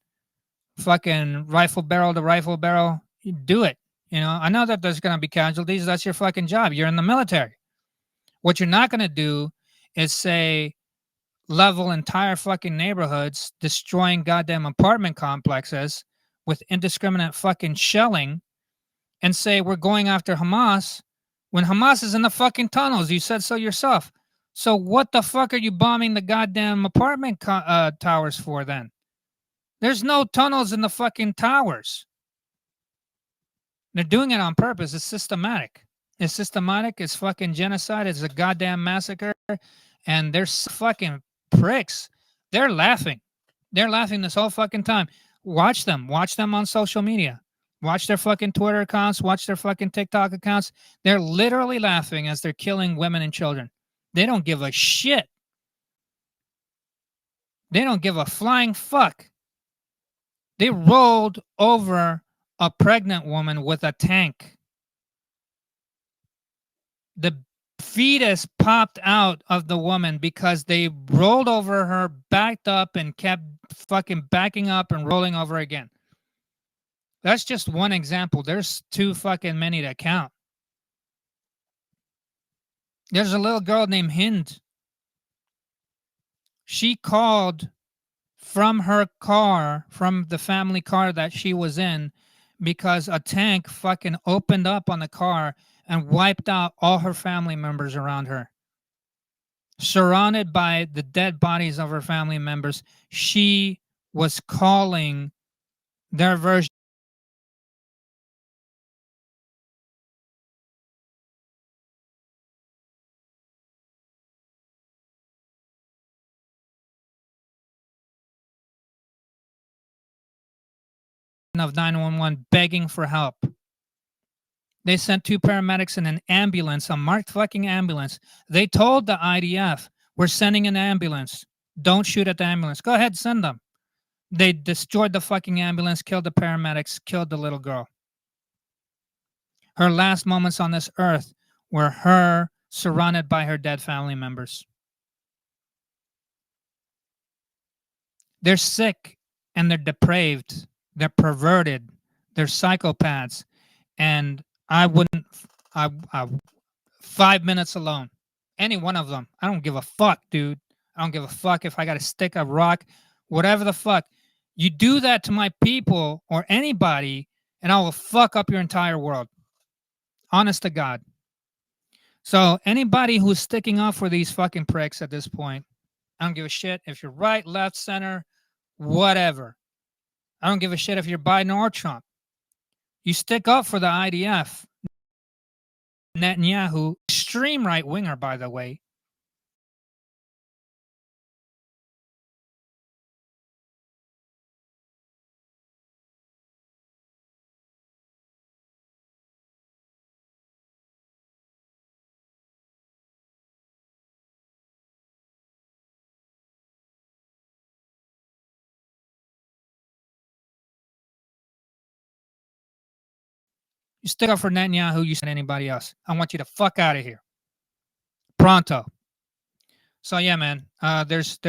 fucking rifle barrel to rifle barrel. You do it. You know, I know that there's going to be casualties. That's your fucking job. You're in the military. What you're not going to do is say, level entire fucking neighborhoods, destroying goddamn apartment complexes with indiscriminate fucking shelling, and say we're going after Hamas when Hamas is in the fucking tunnels. You said so yourself. So what the fuck are you bombing the goddamn apartment towers for then? There's no tunnels in the fucking towers. They're doing it on purpose. It's systematic. It's systematic. It's fucking genocide. It's a goddamn massacre. And they're fucking pricks. They're laughing. They're laughing this whole fucking time. Watch them. Watch them on social media. Watch their fucking Twitter accounts. Watch their fucking TikTok accounts. They're literally laughing as they're killing women and children. They don't give a shit. They don't give a flying fuck. They rolled over a pregnant woman with a tank. The fetus popped out of the woman because they rolled over her, backed up, and kept fucking backing up and rolling over again. That's just one example. There's too fucking many to count. There's a little girl named Hind. She called from her car, from the family car that she was in, because a tank fucking opened up on the car and wiped out all her family members around her. Surrounded by the dead bodies of her family members, she was calling their version of 911 begging for help. They sent 2 paramedics in an ambulance, a marked fucking ambulance. They told the IDF, we're sending an ambulance. Don't shoot at the ambulance. Go ahead, send them. They destroyed the fucking ambulance, killed the paramedics, killed the little girl. Her last moments on this earth were her surrounded by her dead family members. They're sick and they're depraved. They're perverted. They're psychopaths. And I wouldn't, I 5 minutes alone, any one of them, I don't give a fuck, dude. I don't give a fuck if I got to stick a rock, whatever the fuck. You do that to my people or anybody, and I will fuck up your entire world. Honest to God. So anybody who's sticking up for these fucking pricks at this point, I don't give a shit if you're right, left, center, whatever. I don't give a shit if you're Biden or Trump. You stick up for the IDF. Netanyahu, extreme right winger, by the way. You stick up for Netanyahu, you send anybody else. I want you to fuck out of here. Pronto. So yeah, man. There's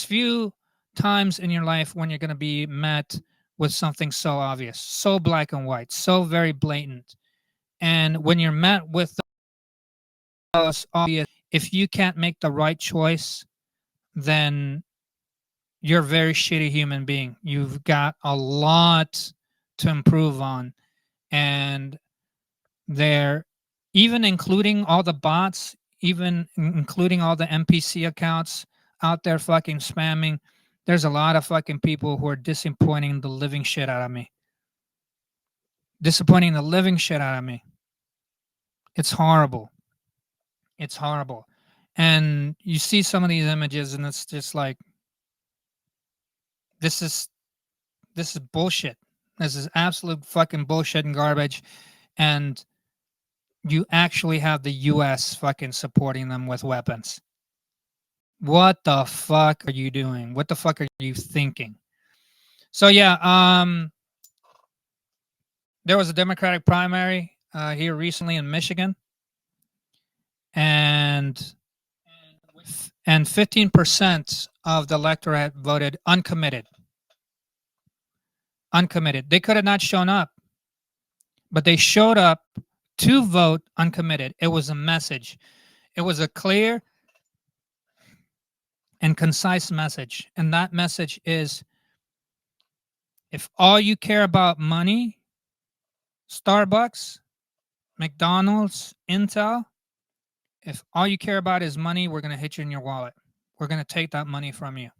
few times in your life when you're gonna be met with something so obvious, so black and white, so very blatant. And when you're met with those obvious, if you can't make the right choice, then you're a very shitty human being. You've got a lot to improve on. And they're even including all the bots, even including all the NPC accounts out there fucking spamming. There's a lot of fucking people who are disappointing the living shit out of me. Disappointing the living shit out of me. It's horrible. It's horrible. And you see some of these images and it's just like, this is bullshit. This is absolute fucking bullshit and garbage. And you actually have the US fucking supporting them with weapons. What the fuck are you doing? What the fuck are you thinking? So yeah, there was a Democratic primary here recently in Michigan, and 15% of the electorate voted uncommitted. Uncommitted. They could have not shown up, but they showed up to vote uncommitted. It was a message. It was a clear and concise message. And that message is, if all you care about money, Starbucks, McDonald's, Intel, if all you care about is money, we're going to hit you in your wallet. We're going to take that money from you.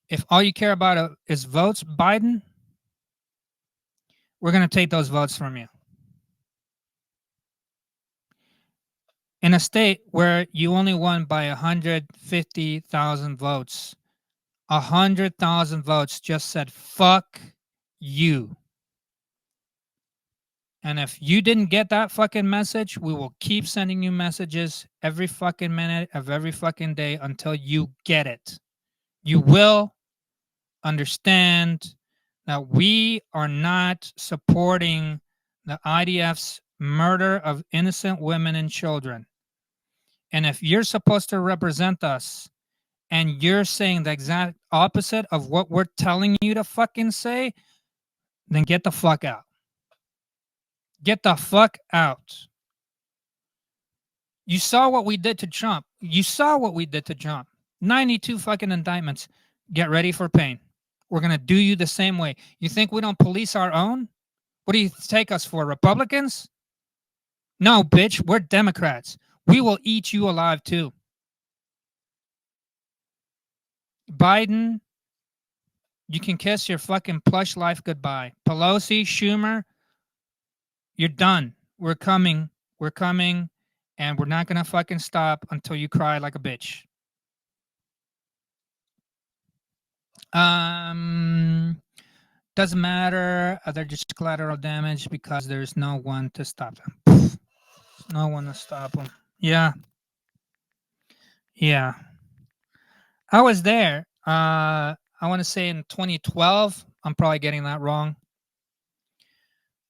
If all you care about is votes, Biden, we're going to take those votes from you. In a state where you only won by 150,000 votes, 100,000 votes just said, fuck you. And if you didn't get that fucking message, we will keep sending you messages every fucking minute of every fucking day until you get it. You will understand that we are not supporting the IDF's murder of innocent women and children. And if you're supposed to represent us and you're saying the exact opposite of what we're telling you to fucking say, then get the fuck out. Get the fuck out. You saw what we did to Trump. 92 fucking indictments. Get ready for pain. We're going to do you the same way. You think we don't police our own? What do you take us for, Republicans? No, bitch, we're Democrats. We will eat you alive too. Biden, you can kiss your fucking plush life goodbye. Pelosi, Schumer, you're done. We're coming, and we're not going to fucking stop until you cry like a bitch. Doesn't matter. They're just collateral damage because there's no one to stop them. No one to stop them. Yeah. Yeah. I was there. I want to say in 2012. I'm probably getting that wrong.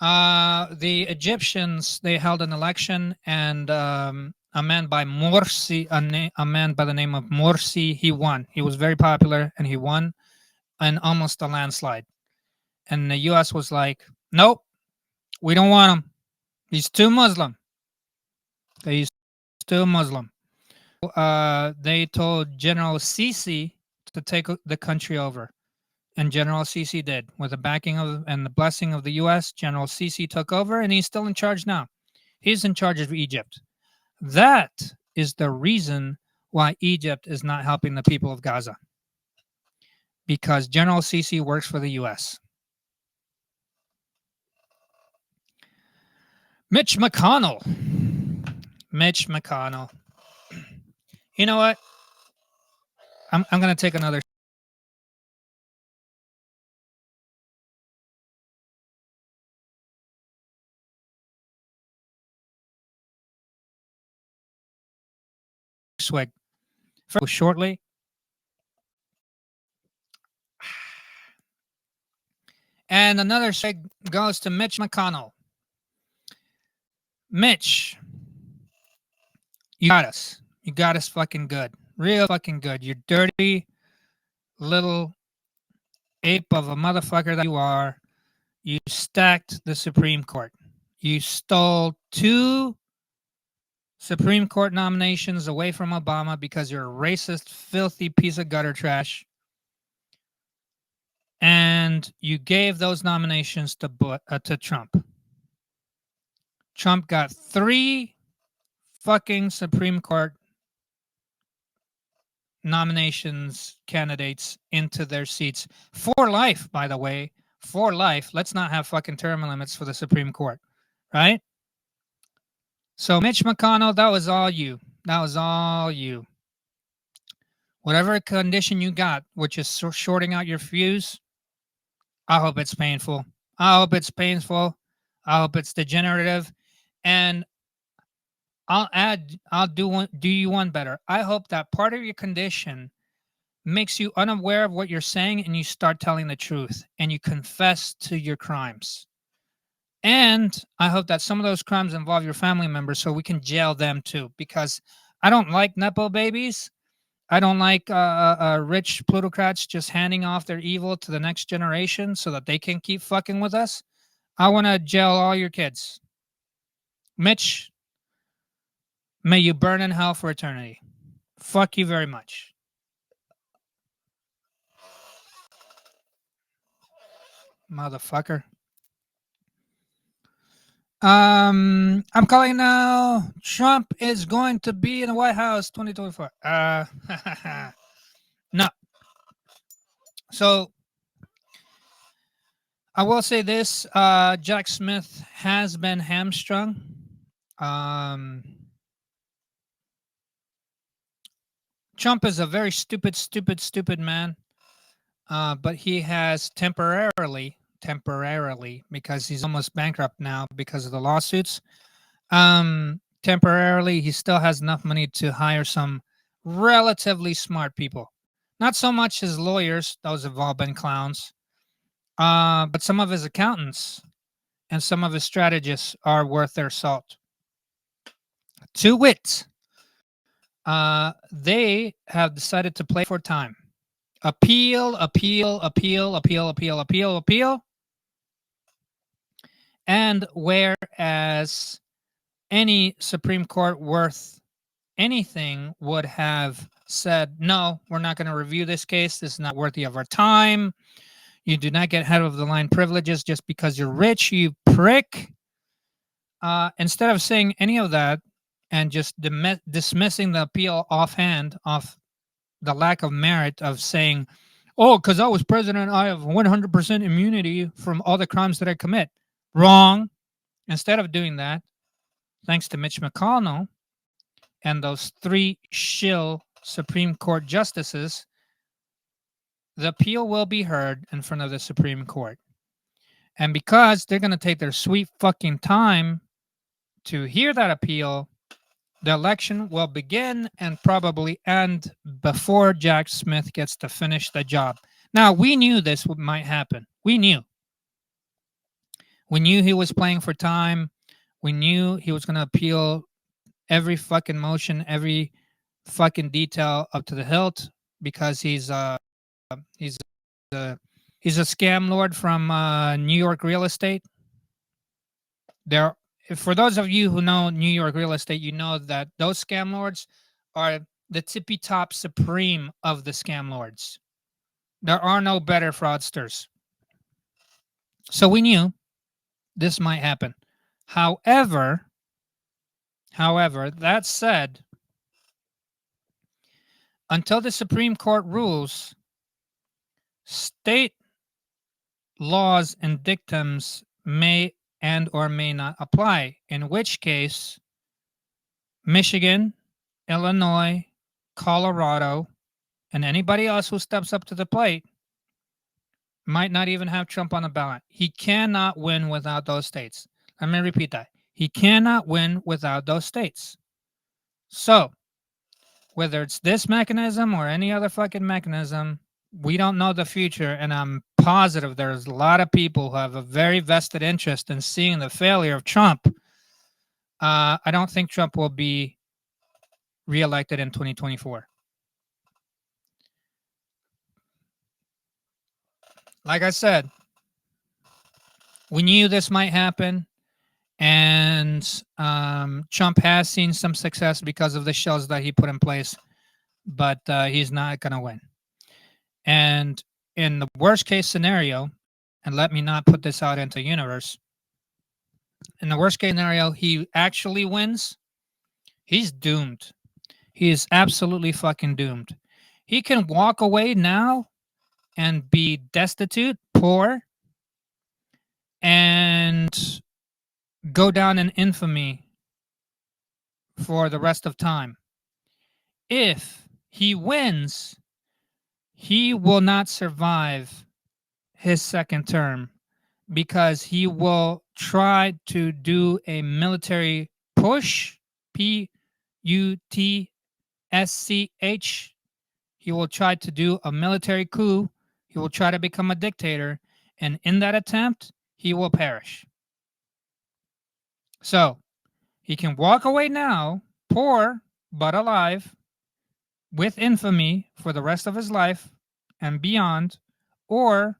The Egyptians, they held an election, and a man by Morsi, a man by the name of Morsi, he won. He was very popular, and he won, and almost a landslide. And the U.S. was like, nope, we don't want him. He's too Muslim. He's too Muslim. They told General Sisi to take the country over. And General Sisi did. With the backing of and the blessing of the U.S., General Sisi took over, and he's still in charge now. He's in charge of Egypt. That is the reason why Egypt is not helping the people of Gaza. Because General Sisi works for the U.S. Mitch McConnell. You know what? I'm going to take another swig shortly. And another swig goes to Mitch McConnell. Mitch, you got us. You got us fucking good. Real fucking good. You dirty little ape of a motherfucker that you are. You stacked the Supreme Court. You stole 2 Supreme Court nominations away from Obama because you're a racist, filthy piece of gutter trash. And you gave those nominations to Trump. Trump got 3 fucking Supreme Court nominations candidates into their seats for life, by the way. For life. Let's not have fucking term limits for the Supreme Court, right? So Mitch McConnell, that was all you. That was all you. Whatever condition you got, which is shorting out your fuse, I hope it's painful. I hope it's painful. I hope it's degenerative. And I'll do you one better. I hope that part of your condition makes you unaware of what you're saying, and you start telling the truth, and you confess to your crimes. And I hope that some of those crimes involve your family members so we can jail them too. Because I don't like Nepo babies. I don't like rich plutocrats just handing off their evil to the next generation so that they can keep fucking with us. I want to jail all your kids. Mitch, may you burn in hell for eternity. Fuck you very much. Motherfucker. I'm calling now. Trump is going to be in the White House 2024. No. So I will say this: Jack Smith has been hamstrung. Trump is a very stupid man, but he has temporarily, because he's almost bankrupt now because of the lawsuits. Temporarily, he still has enough money to hire some relatively smart people. Not so much his lawyers; those have all been clowns. But some of his accountants and some of his strategists are worth their salt. To wit, they have decided to play for time. Appeal. And whereas any Supreme Court worth anything would have said, no, we're not going to review this case. This is not worthy of our time. You do not get head of the line privileges just because you're rich, you prick. Instead of saying any of that and just dismissing the appeal offhand off the lack of merit of saying, oh, because I was president, I have 100% immunity from all the crimes that I commit. Wrong. Instead of doing that, thanks to Mitch McConnell and those 3 shill Supreme Court justices, the appeal will be heard in front of the Supreme Court. And because they're going to take their sweet fucking time to hear that appeal, the election will begin and probably end before Jack Smith gets to finish the job. Now, we knew this might happen. We knew. We knew he was playing for time. We knew he was going to appeal every fucking motion, every fucking detail up to the hilt because he's a scam lord from New York real estate. For those of you who know New York real estate, you know that those scam lords are the tippy top supreme of the scam lords. There are no better fraudsters. So we knew this might happen. However, that said, until the Supreme Court rules, state laws and dictums may and or may not apply, in which case Michigan, Illinois, Colorado, and anybody else who steps up to the plate might not even have Trump on the ballot. He cannot win without those states. Let me repeat that. He cannot win without those states. So, whether it's this mechanism or any other fucking mechanism, we don't know the future, and I'm positive there's a lot of people who have a very vested interest in seeing the failure of Trump. I don't think Trump will be reelected in 2024. Like I said, we knew this might happen, and Trump has seen some success because of the shells that he put in place, but he's not going to win. And in the worst case scenario, and let me not put this out into the universe, in the worst case scenario, he actually wins, he's doomed. He is absolutely fucking doomed. He can walk away now and be destitute, poor, and go down in infamy for the rest of time. If he wins, he will not survive his second term because he will try to do a military push, P-U-T-S-C-H. He will try to do a military coup. He will try to become a dictator. And in that attempt, he will perish. So he can walk away now, poor but alive, with infamy for the rest of his life and beyond, or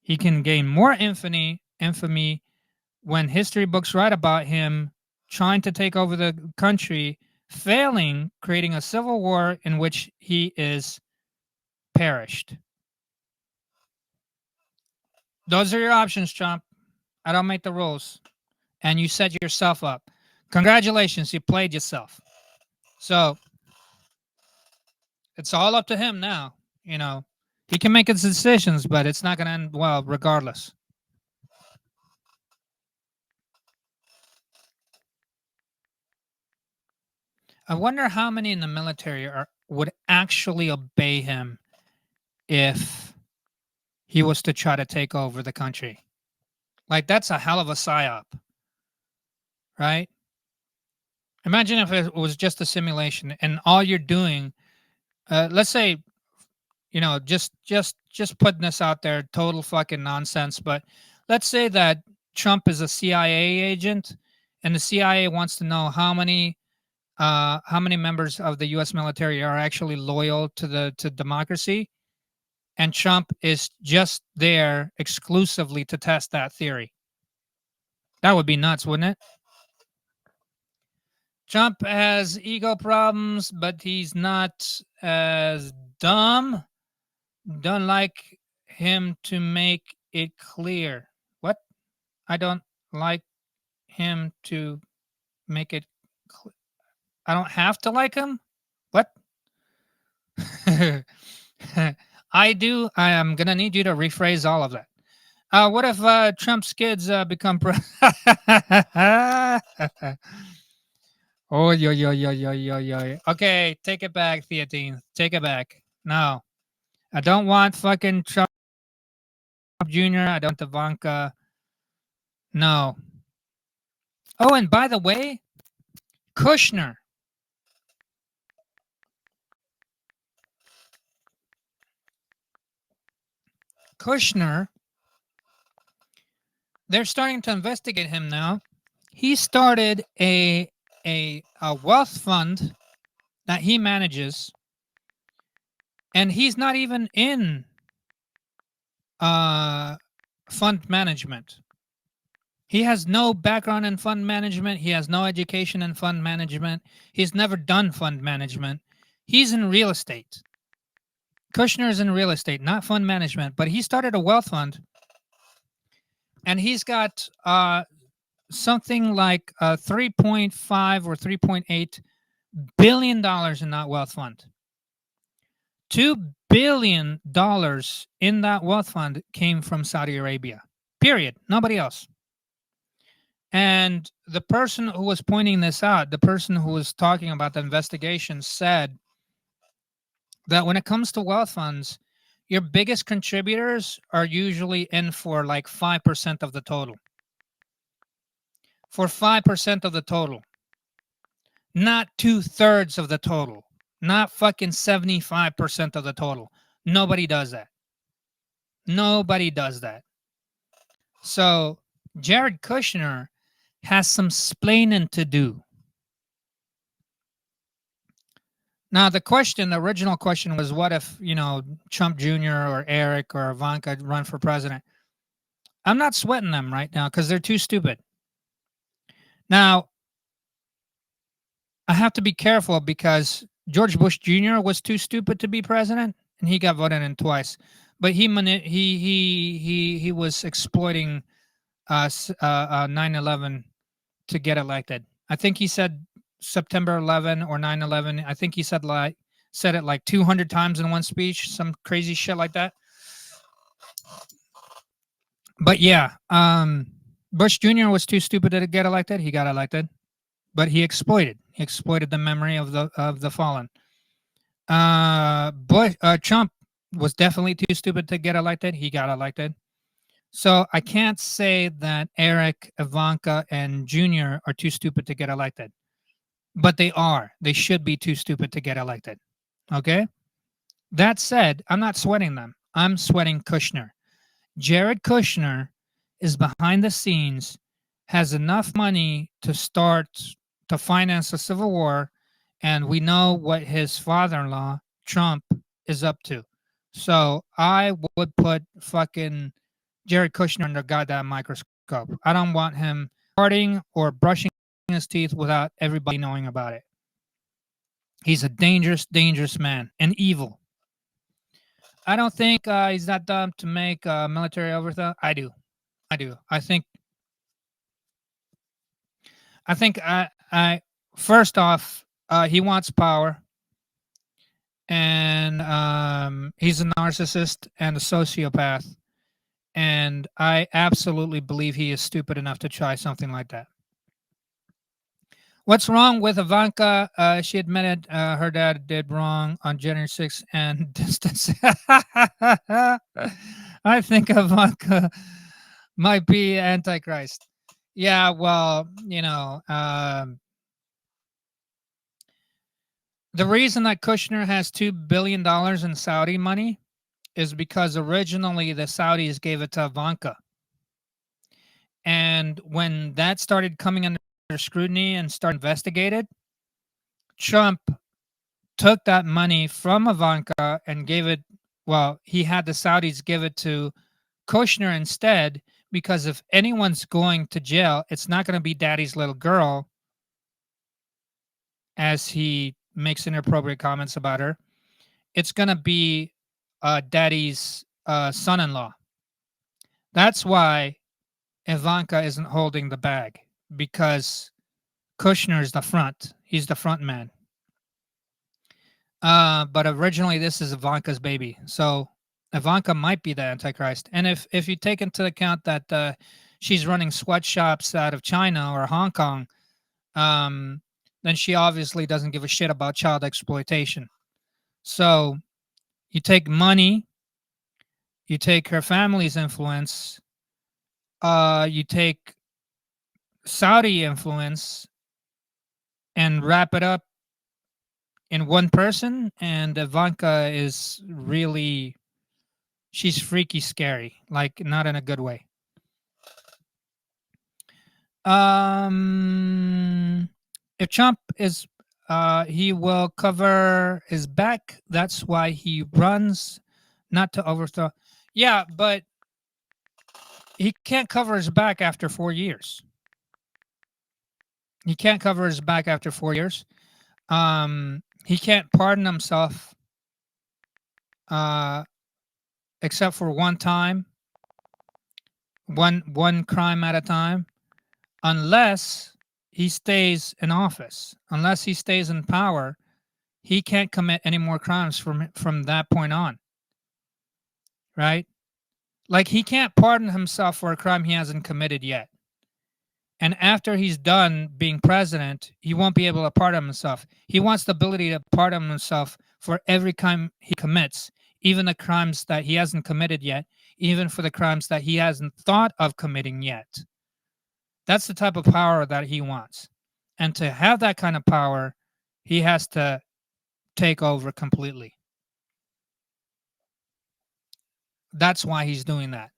he can gain more infamy when history books write about him trying to take over the country, failing, creating a civil war in which he is perished. Those are your options, Trump. I don't make the rules. And you set yourself up. Congratulations, you played yourself. So it's all up to him now. You know, he can make his decisions, but it's not going to end well regardless. I wonder how many in the military would actually obey him if he was to try to take over the country. Like, that's a hell of a psyop, right? Imagine if it was just a simulation and all you're doing, let's say, you know, just putting this out there, total fucking nonsense. But let's say that Trump is a CIA agent, and the CIA wants to know how many members of the U.S. military are actually loyal to democracy, and Trump is just there exclusively to test that theory. That would be nuts, wouldn't it? Trump has ego problems, but he's not as dumb. Don't like him to make it clear. What? I don't like him to make it I don't have to like him? What? I do. I am going to need you to rephrase all of that. What if Trump's kids become Oh, yo, yo, yo, yo, yo, yo. Okay, take it back, Theatine. Take it back. No, I don't want fucking Trump Jr. I don't want Ivanka. No. Oh, and by the way, Kushner. Kushner, they're starting to investigate him now. He started a wealth fund that he manages, and he's not even in fund management. He has no background in fund management. He has no education in fund management. He's never done fund management. He's in real estate. Kushner is in real estate, not fund management, but he started a wealth fund, and he's got something like 3.5 or 3.8 billion dollars in that wealth fund. $2 billion in that wealth fund came from Saudi Arabia. Period. Nobody else. And the person who was pointing this out, the person who was talking about the investigation, said that when it comes to wealth funds, your biggest contributors are usually in for like 5% of the total. For 5% of the total. Not 2/3 of the total. Not fucking 75% of the total. Nobody does that. Nobody does that. So Jared Kushner has some splaining to do. Now, the original question was, what if, you know, Trump Jr. or Eric or Ivanka run for president? I'm not sweating them right now because they're too stupid. Now, I have to be careful because George Bush Jr. was too stupid to be president, and he got voted in twice. But he was exploiting 9/11 to get elected. I think he said September 11 or 9/11. I think he said it like 200 times in one speech, some crazy shit like that. But yeah, Bush Jr. was too stupid to get elected. He got elected, but he exploited the memory of the fallen. Trump was definitely too stupid to get elected. He got elected. So I can't say that Eric, Ivanka, and Jr. are too stupid to get elected. But they are. They should be too stupid to get elected. Okay? That said, I'm not sweating them. I'm sweating Kushner. Jared Kushner is behind the scenes has enough money to start to finance a civil war, and we know what his father-in-law Trump is up to. So I would put fucking Jared Kushner under goddamn microscope. I don't want him farting or brushing his teeth without everybody knowing about it. He's a dangerous, dangerous man and evil. I don't think he's that dumb to make a military overthrow. I do. I do. I first off, he wants power, and he's a narcissist and a sociopath, and I absolutely believe he is stupid enough to try something like that. What's wrong with Ivanka? She admitted her dad did wrong on January 6th and distance. I think Ivanka might be Antichrist. Yeah, well, the reason that Kushner has $2 billion in Saudi money is because originally the Saudis gave it to Ivanka. And when that started coming under scrutiny and started investigated, Trump took that money from Ivanka and gave it, well, he had the Saudis give it to Kushner instead, because if anyone's going to jail, it's not going to be daddy's little girl, as he makes inappropriate comments about her. It's going to be daddy's son-in-law. That's why Ivanka isn't holding the bag, because Kushner's the front. He's the front man. But originally, this is Ivanka's baby. So Ivanka might be the Antichrist. And if you take into account that she's running sweatshops out of China or Hong Kong, then she obviously doesn't give a shit about child exploitation. So you take money, you take her family's influence, you take Saudi influence, and wrap it up in one person, and Ivanka is really, she's freaky scary, like not in a good way. If Trump is he will cover his back. That's why he runs, not to overthrow. Yeah, but he can't cover his back after 4 years. He can't cover his back after 4 years. He can't pardon himself except for one time, one crime at a time, unless he stays in office, unless he stays in power. He can't commit any more crimes from that point on, right? Like, he can't pardon himself for a crime he hasn't committed yet. And after he's done being president, he won't be able to pardon himself. He wants the ability to pardon himself for every crime he commits, even the crimes that he hasn't committed yet, even for the crimes that he hasn't thought of committing yet. That's the type of power that he wants. And to have that kind of power, he has to take over completely. That's why he's doing that.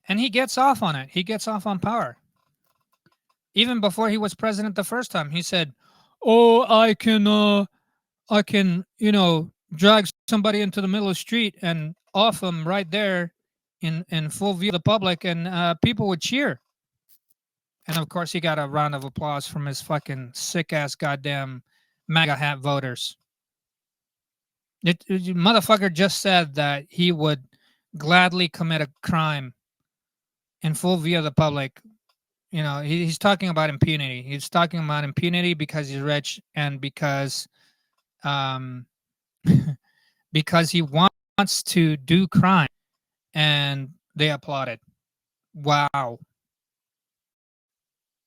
And he gets off on it. He gets off on power. Even before he was president the first time, he said, "Oh, I can, drag somebody into the middle of the street and off him right there in full view of the public, and people would cheer." And of course, he got a round of applause from his fucking sick ass goddamn MAGA hat voters. Motherfucker just said that he would gladly commit a crime in full view of the public. He's talking about impunity. He's talking about impunity because he's rich, and because because he wants to do crime, and they applauded. Wow.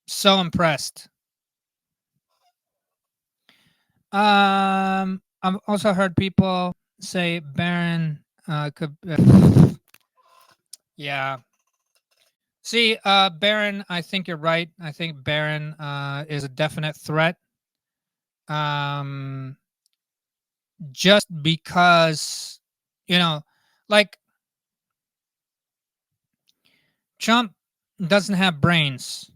So impressed. I've also heard people say Barron could. Yeah. See, Barron, I think you're right. I think Barron is a definite threat. Um, just because, you know, like Trump doesn't have brains,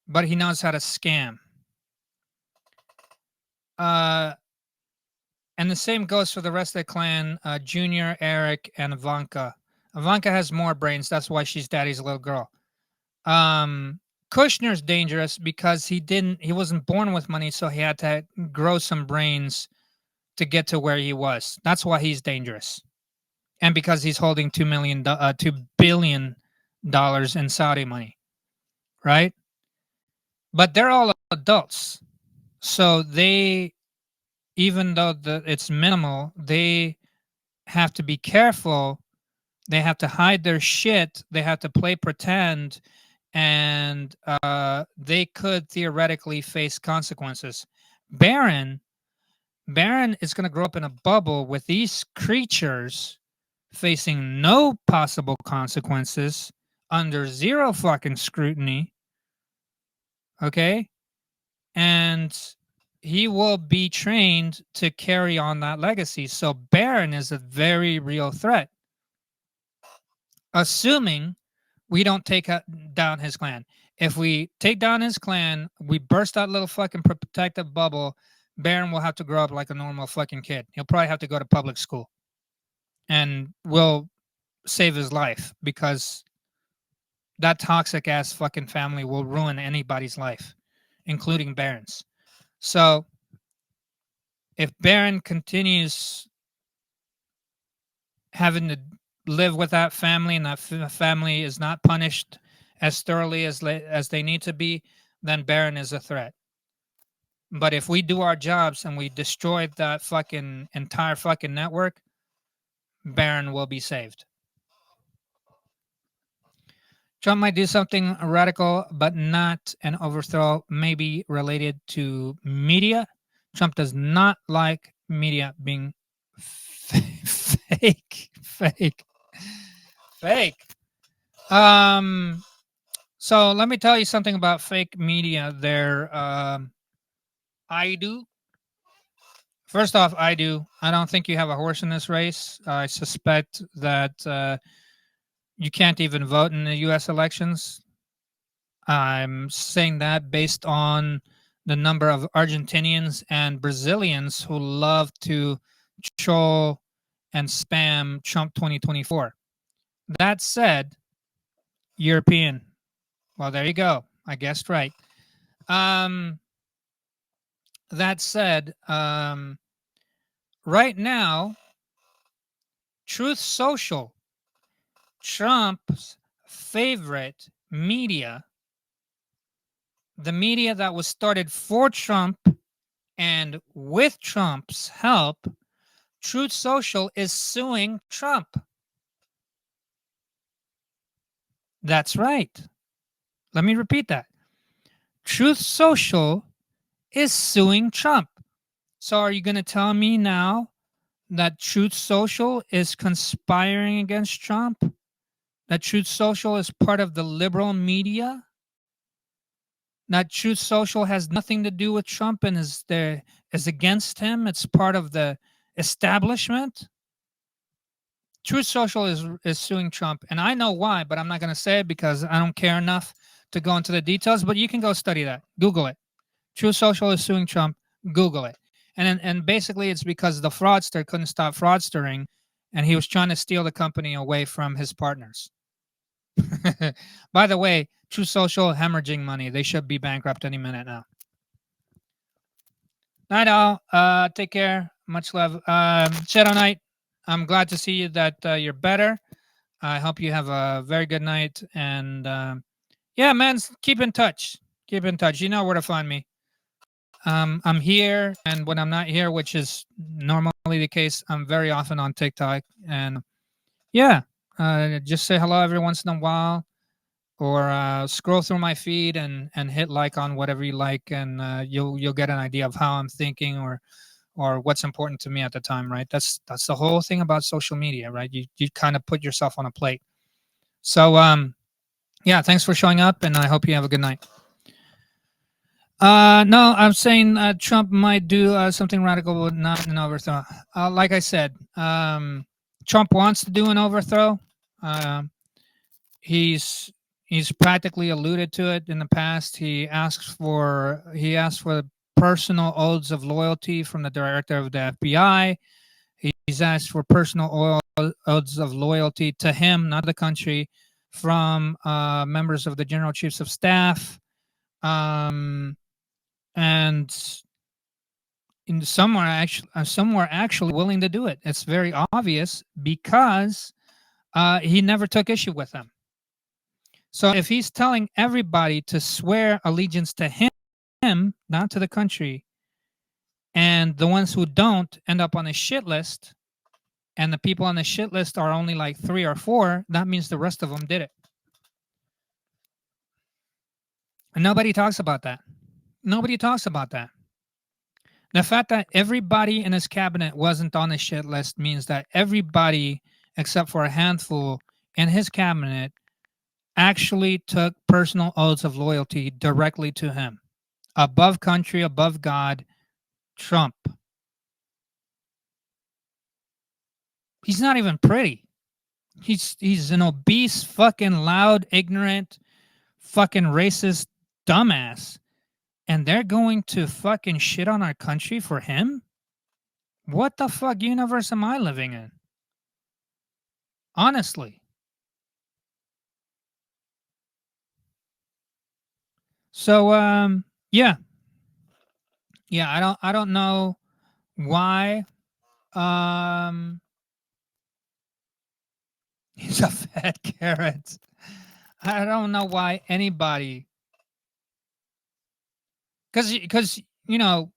but he knows how to scam. Uh, and the same goes for the rest of the clan, Junior, Eric, and Ivanka. Ivanka has more brains. That's why she's daddy's little girl. Um, Kushner's dangerous because he wasn't born with money, so he had to grow some brains to get to where he was. That's why he's dangerous. And because he's holding $2 billion in Saudi money, right? But they're all adults. So they, even though it's minimal, they have to be careful. They have to hide their shit. They have to play pretend, and they could theoretically face consequences. Baron is going to grow up in a bubble with these creatures facing no possible consequences, under zero fucking scrutiny. Okay, and he will be trained to carry on that legacy. So Baron is a very real threat, assuming we don't take down his clan. If we take down his clan, we burst that little fucking protective bubble. Baron will have to grow up like a normal fucking kid. He'll probably have to go to public school, and we'll save his life, because that toxic ass fucking family will ruin anybody's life, including Baron's. So if Baron continues having to live with that family, and that family is not punished as thoroughly as they need to be, then Baron is a threat. But if we do our jobs and we destroy that fucking entire fucking network, Baron will be saved. Trump might do something radical, but not an overthrow, maybe related to media. Trump does not like media being fake. So let me tell you something about fake media there. I do. First off, I do. I don't think you have a horse in this race. I suspect that you can't even vote in the U.S. elections. I'm saying that based on the number of Argentinians and Brazilians who love to troll and spam Trump 2024. That said, European. Well, there you go. I guessed right. That said, right now, Truth Social, Trump's favorite media, the media that was started for Trump and with Trump's help, Truth Social is suing Trump. That's right. Let me repeat that. Truth Social is suing Trump. So are you going to tell me now that Truth Social is conspiring against Trump? That Truth Social is part of the liberal media? That Truth Social has nothing to do with Trump and is against him? It's part of the establishment? Truth Social is suing Trump, and I know why, but I'm not going to say it because I don't care enough to go into the details. But you can go study that. Google it. Truth Social is suing Trump. Google it. And basically, it's because the fraudster couldn't stop fraudstering, and he was trying to steal the company away from his partners. By the way, Truth Social hemorrhaging money. They should be bankrupt any minute now. Night all. Take care. Much love. Shadow Knight, I'm glad to see you that you're better. I hope you have a very good night. And yeah, man, keep in touch. Keep in touch. You know where to find me. I'm here, and when I'm not here, which is normally the case, I'm very often on TikTok. And yeah, just say hello every once in a while, or scroll through my feed and hit like on whatever you like, and you'll get an idea of how I'm thinking, or what's important to me at the time, right? That's the whole thing about social media, right? You kind of put yourself on a plate. So yeah, thanks for showing up, and I hope you have a good night. No, I'm saying Trump might do something radical, but not an overthrow. Like I said, Trump wants to do an overthrow. Um, he's practically alluded to it in the past. He asked for personal oaths of loyalty from the director of the FBI. He's asked for personal oaths of loyalty to him, not the country, from members of the General Chiefs of Staff. And some are actually willing to do it. It's very obvious because he never took issue with them. So if he's telling everybody to swear allegiance to him, not to the country, and the ones who don't end up on a shit list, and the people on the shit list are only like 3 or 4, that means the rest of them did it. And nobody talks about that. Nobody talks about that. The fact that everybody in his cabinet wasn't on the shit list means that everybody, except for a handful in his cabinet, actually took personal oaths of loyalty directly to him. Above country, above God, Trump. He's not even pretty. He's an obese, fucking loud, ignorant, fucking racist dumbass. And they're going to fucking shit on our country for him? What the fuck universe am I living in? Honestly. So yeah. Yeah, I don't know why he's a fat carrot. I don't know why anybody, because you know,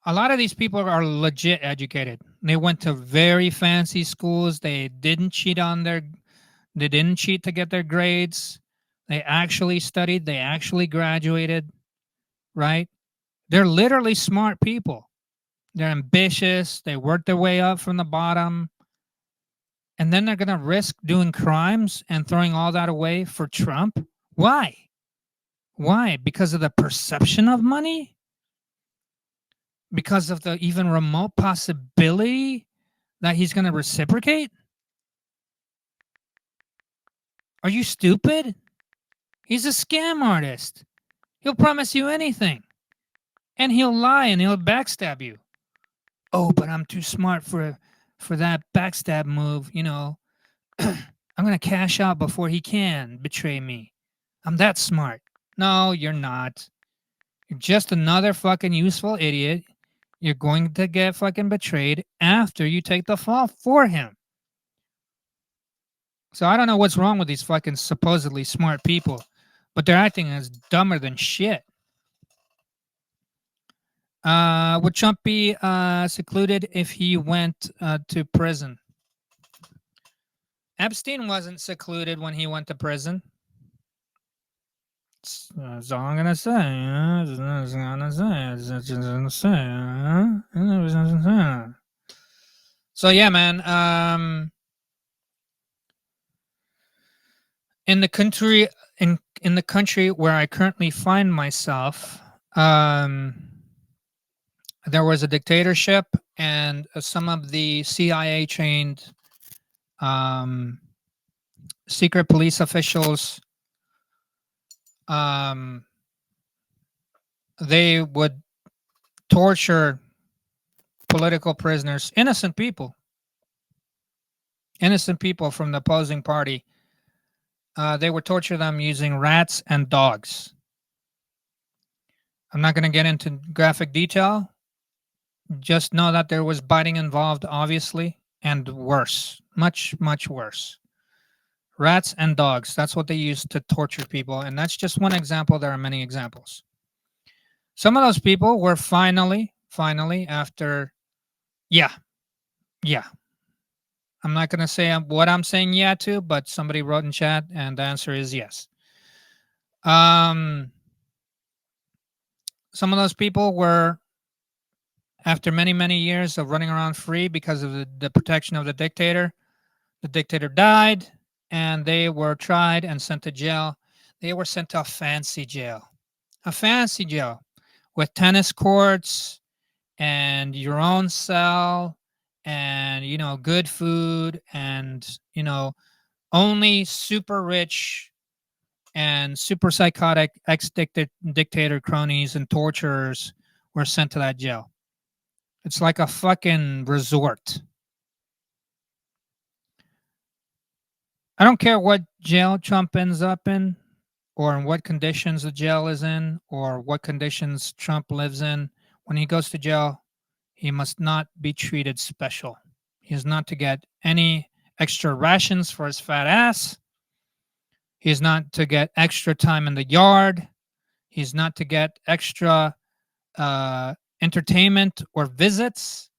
a lot of these people are legit educated. They went to very fancy schools. They didn't cheat to get their grades. They actually studied, they actually graduated, right? They're literally smart people. They're ambitious, they worked their way up from the bottom. And then they're going to risk doing crimes and throwing all that away for Trump? Why? Why? Because of the perception of money? Because of the even remote possibility that he's going to reciprocate? Are you stupid? He's a scam artist. He'll promise you anything. And he'll lie and he'll backstab you. Oh, but I'm too smart for that backstab move, you know. I'm going to cash out before he can betray me. I'm that smart. No, you're not. You're just another fucking useful idiot. You're going to get fucking betrayed after you take the fall for him. So I don't know what's wrong with these fucking supposedly smart people, but they're acting as dumber than shit. Would Trump be secluded if he went to prison? Epstein wasn't secluded when he went to prison. That's all I'm gonna say. That's all I'm gonna say. That's just gonna say. So yeah, man. In the country, in the country where I currently find myself, there was a dictatorship, and some of the CIA trained secret police officials, they would torture political prisoners, innocent people from the opposing party. They would torture them using rats and dogs. I'm not going to get into graphic detail. Just know that there was biting involved, obviously, and worse, much, much worse. Rats and dogs, that's what they used to torture people. And that's just one example. There are many examples. Some of those people were finally, after, yeah. I'm not going to say what I'm saying yeah to, but somebody wrote in chat, and the answer is yes. Some of those people were, after many, many years of running around free because of the protection of the dictator died, and they were tried and sent to jail. They were sent to a fancy jail. with tennis courts and your own cell and, you know, good food and, you know, only super rich and super psychotic ex-dictator cronies and torturers were sent to that jail. It's like a fucking resort. I don't care what jail Trump ends up in, or in what conditions the jail is in, or what conditions Trump lives in. When he goes to jail, he must not be treated special. He is not to get any extra rations for his fat ass. He is not to get extra time in the yard. He's not to get extra entertainment or visits.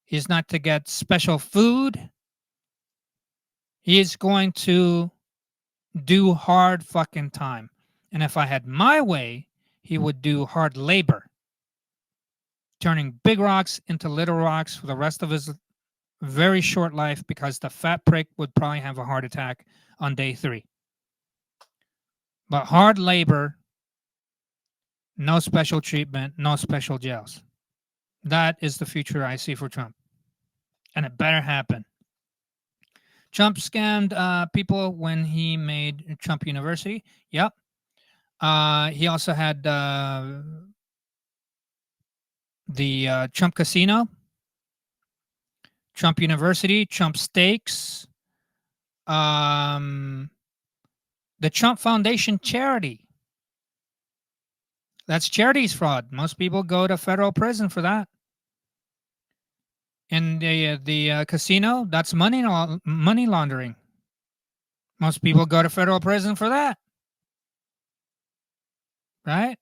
He's not to get special food. He is going to do hard fucking time. And if I had my way, he would do hard labor, turning big rocks into little rocks for the rest of his very short life, because the fat prick would probably have a heart attack on day 3. But hard labor, no special treatment, no special jails. That is the future I see for Trump. And it better happen. Trump scammed people when he made Trump University. Yep. He also had the Trump Casino, Trump University, Trump Steaks, the Trump Foundation charity. That's charities fraud. Most people go to federal prison for that. And the casino, that's money laundering. Most people go to federal prison for that. Right?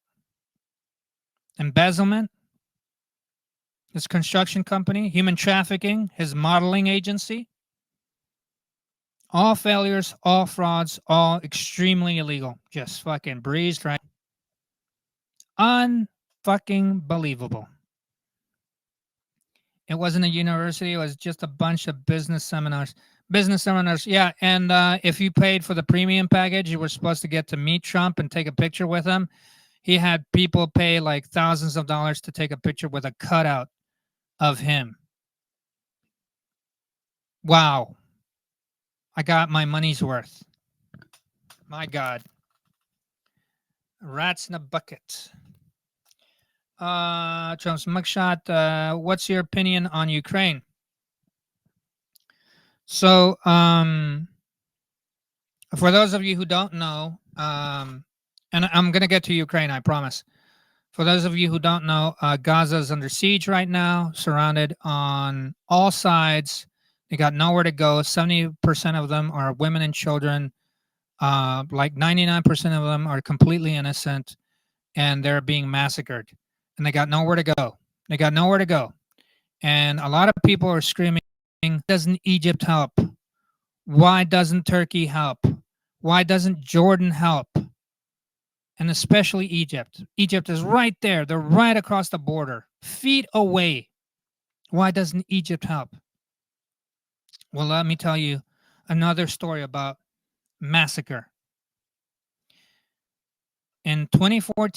Embezzlement. His construction company, human trafficking, his modeling agency. All failures, all frauds, all extremely illegal. Just fucking breezed right. Unfucking believable. It wasn't a university. It was just a bunch of business seminars. Business seminars, yeah. And if you paid for the premium package, you were supposed to get to meet Trump and take a picture with him. He had people pay like thousands of dollars to take a picture with a cutout of him. Wow. I got my money's worth. My God. Rats in a bucket. Trump's mugshot. What's your opinion on Ukraine? So, for those of you who don't know, and I'm going to get to Ukraine, I promise. For those of you who don't know, Gaza is under siege right now, surrounded on all sides. They got nowhere to go. 70% of them are women and children. Like 99% of them are completely innocent, and they're being massacred. And they got nowhere to go. They got nowhere to go. And a lot of people are screaming, doesn't Egypt help? Why doesn't Turkey help? Why doesn't Jordan help? And especially Egypt. Egypt is right there. They're right across the border, feet away. Why doesn't Egypt help? Well, let me tell you another story about massacre. In 2014,